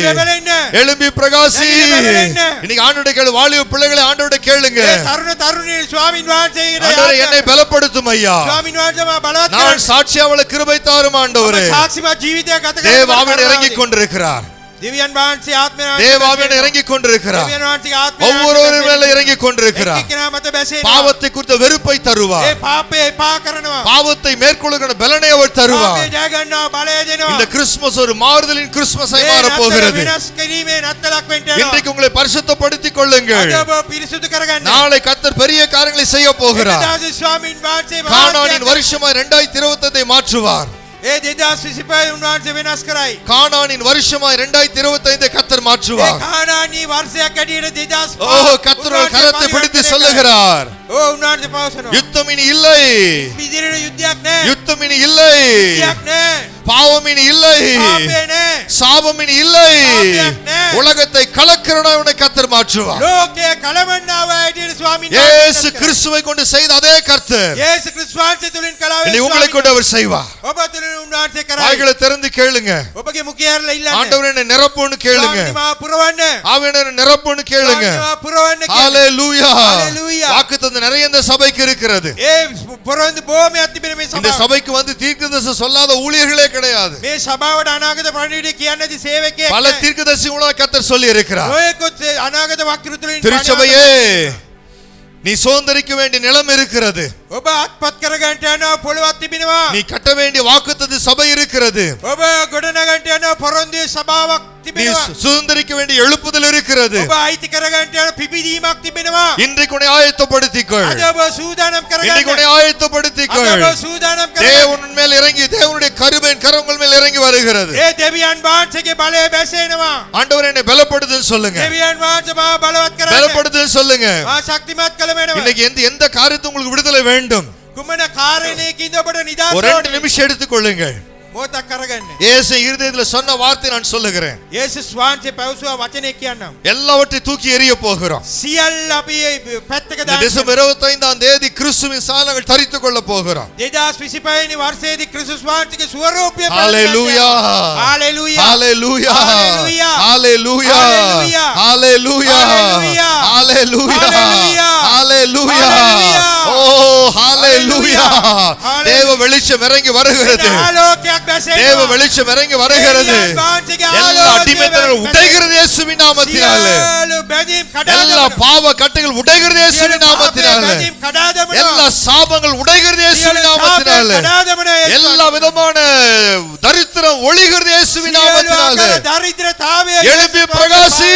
B: වෙබලෙන්න.
A: எழும்பி பிரகாசி.
B: எழும்பி
A: இன்னைக்கு ஆண்டவருடைய கேளு, வாலிப பிள்ளைகளை ஆண்டவருடைய கேளுங்க.
B: ඒ තරුණ තරුණී ස්වාමින් වහන්සේගෙට
A: ஆண்டவரே என்னை பலப்படுத்தும் ஐயா.
B: ස්වාමින් වහන්සේ මා බලවත්
A: நான் சாட்சியாவள கிருபை தாரும் ஆண்டவரே.
B: සාක්ෂිමත් ජීවිතයක් ගත කරන්න.
A: தேவ ஆவியானவர் இறங்கிக் கொண்டிருக்கிறார்.
B: දෙවියන් වහන්සේ ආත්මය
A: தேவ ஆவியானவர் இறங்கிக் கொண்டிருக்கிறார்.
B: දෙවියන් වහන්සේ ආත්මය
A: ஒவ்வொருவர் மேல இறங்கிக் கொண்டிருக்கிறார்.
B: එක්කෙනා මත බැසෙනවා.
A: பாவத்தை குறித்த வெறுப்பை தருவார்.
B: ඒ පාපේ එපා කරනවා.
A: பாவத்தை மேற்கொள்ளுகிற பலனை அவர் தருவார்.
B: පාපේ ජය ගන්නවා බලය දෙනවා.
A: இந்த கிறிஸ்துமஸ் ஒரு மாறுதலின் கிறிஸ்துமஸாய் மாறப் போகிறது.
B: වෙනස් කිරීමේ නත්තලක් වෙන්න යනවා.
A: இன்றைக்கு உங்களை பரிசுத்தப்படுத்திக் கொள்ளுங்கள்.
B: අද ඔබ පිරිසුදු කරගන්න.
A: நாளை கர்த்தர் பெரிய காரியங்களை செய்ய போகிறார்.
B: එදාසේ ස්වාමින් වහන්සේ
A: கானானின் வருஷமாய் 2025 மாற்றுவார்.
B: ඒ 2025 උන්වහන්සේ වෙනස් කරයි.
A: கானானின் வருஷமாய் 2025 கர்த்தர்
B: ඒ
A: மாற்றுவார்.
B: කානානී වර්ෂයක් ඇටියට 2005
A: ஓ, கர்த்தர் ஒரு கரத்தை பிடித்து சொல்லுகிறார்,
B: ඕ උන්වහන්සේ පවසනවා.
A: யுத்தம் இனி இல்லை,
B: විදිරණ යුද්ධයක් නැහැ.
A: யுத்தம் இனி இல்லை,
B: යුද්ධයක් නැහැ.
A: பாவம் இனி இல்லை,
B: පාපේ නැහැ.
A: சாபம் இனி இல்லை.
B: பாவයක් නැහැ.
A: உலகத்தை கலக்கிறவனை கர்த்தர் மாற்றுவார்.
B: ලෝකයේ කලවන්නව ඇටියට ස්වාමින්
A: இயேசு கிறிஸ்துவை கொண்டு செய்த அதே கர்த்தர்
B: යේසු ක්‍රිස්තුස් වහන්සේ තුලින් කලාවේ
A: இனி உங்களை கொண்டு அவர் செய்வார்.
B: ඔබ තුලින් උන්වහන්සේ කරයි.
A: வாய்களை திறந்து கேளுங்க.
B: ඔබගේ මුඛය ඇරලා ඉල්ලන්න.
A: ஆண்டவரே என்னை நிரப்புன்னு கேளுங்க.
B: ස්වාමීන් වහන්සේ පුරවන්න.
A: ஆவியானவரே நிரப்புன்னு கேளுங்க.
B: ස්වාමීන් වහන්සේ පුරවන්න කියලා.
A: ஹalleluya.
B: ஹalleluya.
A: வாக்குத்தத்தம் நிறைய இந்த சபைக்கு இருக்கிறது.
B: ඒ පොරොන්දු බොහොමයක් තිබෙන මේ
A: இந்த
B: සභාව.
A: சபைக்கு வந்து தீர்க்கதரிசி சொல்லாத ஊழியர்களே கிடையாது.
B: මේ සභාවට අනාගත පණිවිඩය කියන්න ඇති සේවකයෙක්
A: பல
B: නැහැ.
A: தீர்க்கதரிசி உலக கர்த்தர் சொல்லி இருக்கிறார்.
B: ඔයකොත් අනාගත වක්තෘ තුලින්
A: திருச்சபையே, நீ சுதந்தரிக்க வேண்டிய நிலம் இருக்கிறது.
B: ඔබ අත්පත් කරගන්න යන පොළවක් තිබෙනවා.
A: நீ கட்ட வேண்டிய வாக்குத்தத்த சபை இருக்கிறது.
B: ඔබ ගොඩනගන්න යන පොරොන්දුවේ සභාවක්
A: நீ
B: තිබෙනවා.
A: சுதந்தரிக்க வேண்டிய எழுப்புதல் இருக்கிறது.
B: ඔබ අයිති කරගන්න යන පිපිදීමක් තිබෙනවා.
A: இன்றைக்கு உன்னை ஆயத்தப்படுத்திக்கொள்.
B: අද ඔබ සූදානම්
A: இன்றைக்கு உன்னை
B: කරගන්න. අද
A: ஆயத்தப்படுத்திக்கொள்.
B: ඔබ සූදානම් කරගන්න.
A: தேவன் மேல் இறங்கி, தேவனுடைய கருவின் கரங்கள் மேல் இறங்கி வருகிறது.
B: ඒ දෙවියන් වහන්සේගේ බලය බැසෙනවා.
A: ஆண்டவர் என்னை பலப்படுத்துன்னு சொல்லுங்க.
B: දෙවියන් වහන්සේ මාව බලවත් කරන්න.
A: பலப்படுத்துன்னு சொல்லுங்க.
B: මා ශක්තිමත් කළ වෙනවා.
A: இன்னைக்கு எந்த காரியத்தை உங்களுக்கு விடுதலை வேண்டும்?
B: කුමන කාරණයකින්ද ඔබට නිදහස
A: ஒரு 2
B: ඕනේ?
A: நிமிஷம் எடுத்துக்கொள்ளுங்கள்.
B: මොහොතක් කරගන්න.
A: இயேசு இருதயத்துல சொன்ன வார்த்தை நான் சொல்லுகிறேன்.
B: යේසුස් වහන්සේ පැවසුවා වචනේ කියන්නම්.
A: எல்லாவற்றையும் தூக்கி எறிய போகிறோம்.
B: සියල්ල අපි පැත්තක
A: இந்த
B: දාන්න.
A: டிசம்பர் 25ஆம் தேதி கிறிஸ்துவின் சாலங்கள் தரித்துக் கொள்ள போகிறோம்.
B: 2025 වෙනි වර්ෂයේදී ක්‍රිස්තුස් වහන්සේගේ ස්වරූපය
A: ஹalleluya.
B: හalleluya.
A: ஹalleluya.
B: ஹalleluya.
A: ஹalleluya.
B: ஹalleluya.
A: ஹalleluya.
B: ஹalleluya.
A: ஹalleluya.
B: ஹalleluya.
A: ஹalleluya.
B: ஹalleluya.
A: ஓ ஹalleluya.
B: ஹalleluya.
A: தேவ வெளிச்சம் இறங்கி வருகிறது.
B: ආලෝකයක් බැසෙනවා.
A: தேவ வெளிச்சம் இறங்கி வருகிறது.
B: දෙවියන් වහන්සේගේ
A: எல்லா
B: ආලෝකය
A: அடிமைத்தனங்கள் உடைகிறது இயேசுவின் நாமத்தினாலே.
B: සියලු බැඳීම් කඩා
A: எல்லா
B: දමනවා.
A: பாவ கட்டுகள் உடைகிறது இயேசுவின் நாமத்தினாலே.
B: බැඳීම් කඩා දමනවා.
A: எல்லா சாபங்கள் உடைகிறது இயேசுவின்
B: සියලු
A: நாமத்தினாலே.
B: කඩා දමනවා.
A: எல்லா விதமான தரித்திரம் ஒளிகிறது இயேசுவின்
B: සියලු
A: நாமத்தினாலே.
B: ආකාර දරිද්‍රතාවය
A: எழும்பி பிரகாசி,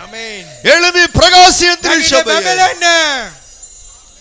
B: ආමේන්.
A: எழும்பி பிரகாசி என்று
B: නැගිට
A: சபையே.
B: බබලන්න.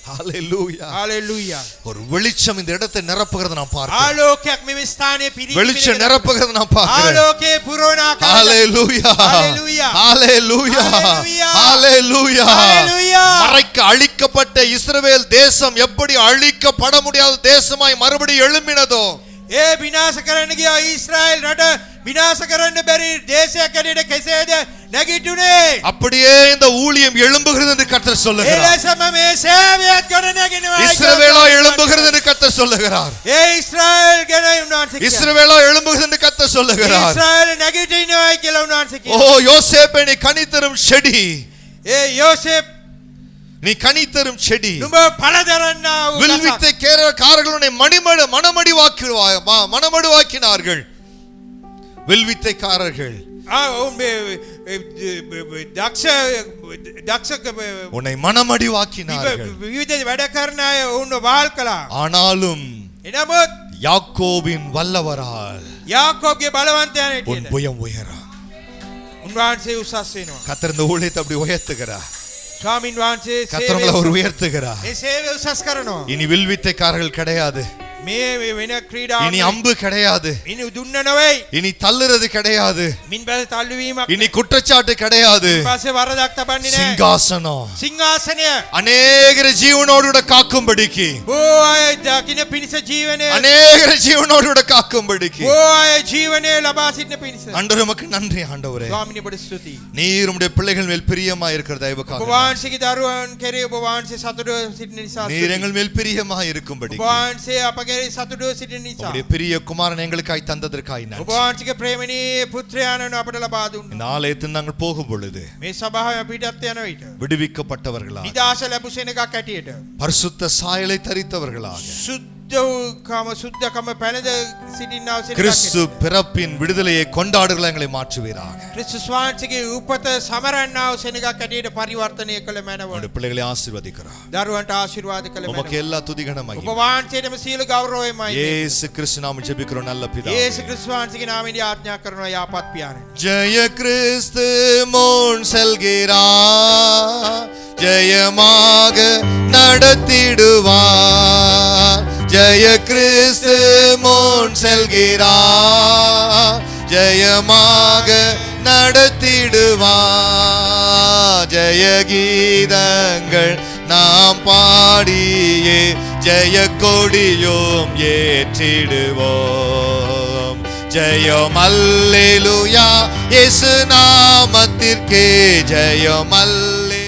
A: ஹalleluya.
B: හalleluya.
A: ஒரு வெளிச்சம் இந்த இடத்தை நிரப்புகிறது நான் பார்க்கிறேன்.
B: ආලෝකයක් මෙම ස්ථානයේ පිරිනමන.
A: வெளிச்சம் நிரப்புகிறது நான் பார்க்கிறேன்.
B: ආලෝකයේ පුරවන ආකාරය.
A: ஹalleluya.
B: ஹalleluya.
A: ஹalleluya.
B: ஹalleluya.
A: ஹalleluya.
B: ஹalleluya.
A: மறைக்க அழிக்கப்பட்ட இஸ்ரவேல் தேசம் எப்படி அழிக்கப்பட முடியாத தேசமாய் மறுபடியும் எழும்பினதோ,
B: ඒ විනාශ කරන්න ගිය ඊශ්‍රායෙල් රට විනාශ කරන්න බැරි දේශයක් ඇරෙට කෙසේද නැගිටුනේ?
A: அப்படியே இந்த ஊழியம் எழும்புகிறது என்று கர்த்தர்
B: ඒ
A: சொல்லுகிறார்.
B: ලෙසම මේ සේවයක් ගොඩ නැගෙනවා.
A: இஸ்ரவேலா எழும்புகிறது என்று கர்த்தர் சொல்லுகிறார்.
B: ඒ ඊශ්‍රායෙල් ගැන උන්වහන්සේ කියනවා.
A: இஸ்ரவேலா எழும்புகிறது என்று கர்த்தர் சொல்லுகிறார்.
B: ඊශ්‍රායෙල් නැගිටිනවායි කියලා උන්වහන්සේ
A: ஓ
B: කියනවා.
A: யோசேப்பே, நீ கனி தரும் செடி,
B: ඒ යෝසෙප්
A: நீ கனி தரும் செடி.
B: නුඹ පළ දරන්නා වූ ගසක්.
A: வில்வித்தை காரர்கள் உன்னை மனமடிவாக்கினார்கள். வில்வித்தைக்காரர்கள்
B: ඔවුන් මේ දක්ෂ
A: உன்னை மனமடிவாக்கினார்கள்.
B: විවිධ වැඩ කරන අය ඔවුන්ව වහල් කළා.
A: ஆனாலும்
B: එනමුත්
A: யாக்கோபின் வல்லவரால்
B: යාකෝබ්ගේ බලවන්තයන්
A: உன்
B: හිටියේ.
A: புயம் உயரா.
B: උන්වහන්සේ උසස් වෙනවා.
A: கர்த்தர் இந்த ஊழியத்தை அப்படி உயர்த்துகிறார்.
B: ස්වාමින් වහන්සේ
A: கர்த்தர் உங்களை அவர் உயர்த்துகிறார்.
B: ඒ සේවය උසස් කරනවා.
A: இனி வில்வித்தைக்காரர்கள் கிடையாது.
B: මේ වෙන ක්‍රීඩා
A: இனி அம்பு கிடையாது,
B: ඉනි දුන්න නෙවෙයි
A: இனி தள்ளுறது கிடையாது,
B: මින් බැල තල්ලුවීමක්
A: இனி குற்றச்சாட்டு கிடையாது.
B: පස්සේ වරදක් තබන්නේ නැහැ
A: சிங்காசனம்
B: සිංහාසනය
A: அநேகர ஜீவனோடு கூட காக்கும்படிக்கு,
B: බෝ අය දකින්න පිණිස ජීවනය
A: அநேகர ஜீவனோடு கூட காக்கும்படிக்கு
B: බෝ අය ජීවනය ලබා සිටින පිණිස
A: ஆண்டவரே உமக்கு நன்றி ஆண்டவரே.
B: ස්වාමිනේ ඔබට ස්තුතියි
A: நீர் உம்முடைய பிள்ளைகள் மேல் பிரியமா இருக்கிற
B: ඔබ
A: தயவுக்காக
B: වහන්සේගේ දරුවන් කෙරේ ඔබ වහන්සේ සතුටව සිටින නිසා
A: நீர்
B: ස්තුතියි.
A: எங்கள் மேல் பிரியமா இருக்கும்படி
B: ඔබ වහන්සේ අප කෙරේ සතුටව සිටින නිසා
A: உம்முடைய பிரிய குமாரன் எங்களுக்காய் தந்ததற்காய்
B: ඔබ
A: நன்றி.
B: වහන්සේගේ ප්‍රේමණී පුත්‍රයාණන් අපට ලබා දුන්නා.
A: இந்த ஆலயத்தில் நாங்கள் போகும் பொழுது
B: මේ සභාව පිටත් යන විට
A: விடுவிக்கப்பட்டவர்களாக,
B: නිදාස ලැබු සෙනගක් ඇටියට
A: பரிசுத்த சாயலை தரித்தவர்களாக,
B: සුද්ධකම පැනද සිටින්නාව සෙනගක්
A: கிறிஸ்து பிறப்பின் விடுதலையை கொண்டாடுகளை எங்களை மாற்றுவீராக.
B: ක්‍රිස්තුස් වහන්සේගේ උපත සමරන්නාව සෙනගක් ඇටියට පරිවර්තනය කළ මැනව.
A: உம்முடைய பிள்ளைகளை ஆசீர்வதிக்கிறார்.
B: දරුවන්ට ආශිර්වාද කළ
A: உமக்கு
B: මැනව.
A: எல்லா துதிகன
B: ඔබ
A: மகிமை.
B: වහන්සේටම සියලු ගෞරවයමයි.
A: இயேசு கிறிஸ்து நாமத்தில் ஜெபிக்கிறோம் நல்ல பிதாவே.
B: යේසු ක්‍රිස්තුස් වහන්සේගේ නාමයෙන් ආඥා කරනවා යාපත් පියාණන්.
A: ஜெய கிறிஸ்து முன் செல்கிறார், ஜெயமாக நடத்திடுவார். ஜெய கிறிஸ்து முன் செல்கிறார், ஜெயமாக நடத்திடுவார். ஜெய கீதங்கள் நாம் பாடியே ஜெய கொடியோம் ஏற்றிடுவோம். ஜெயம் அல்லேலூயா, இயேசு நாமத்திற்கே ஜெயம் அல்லேலூயா.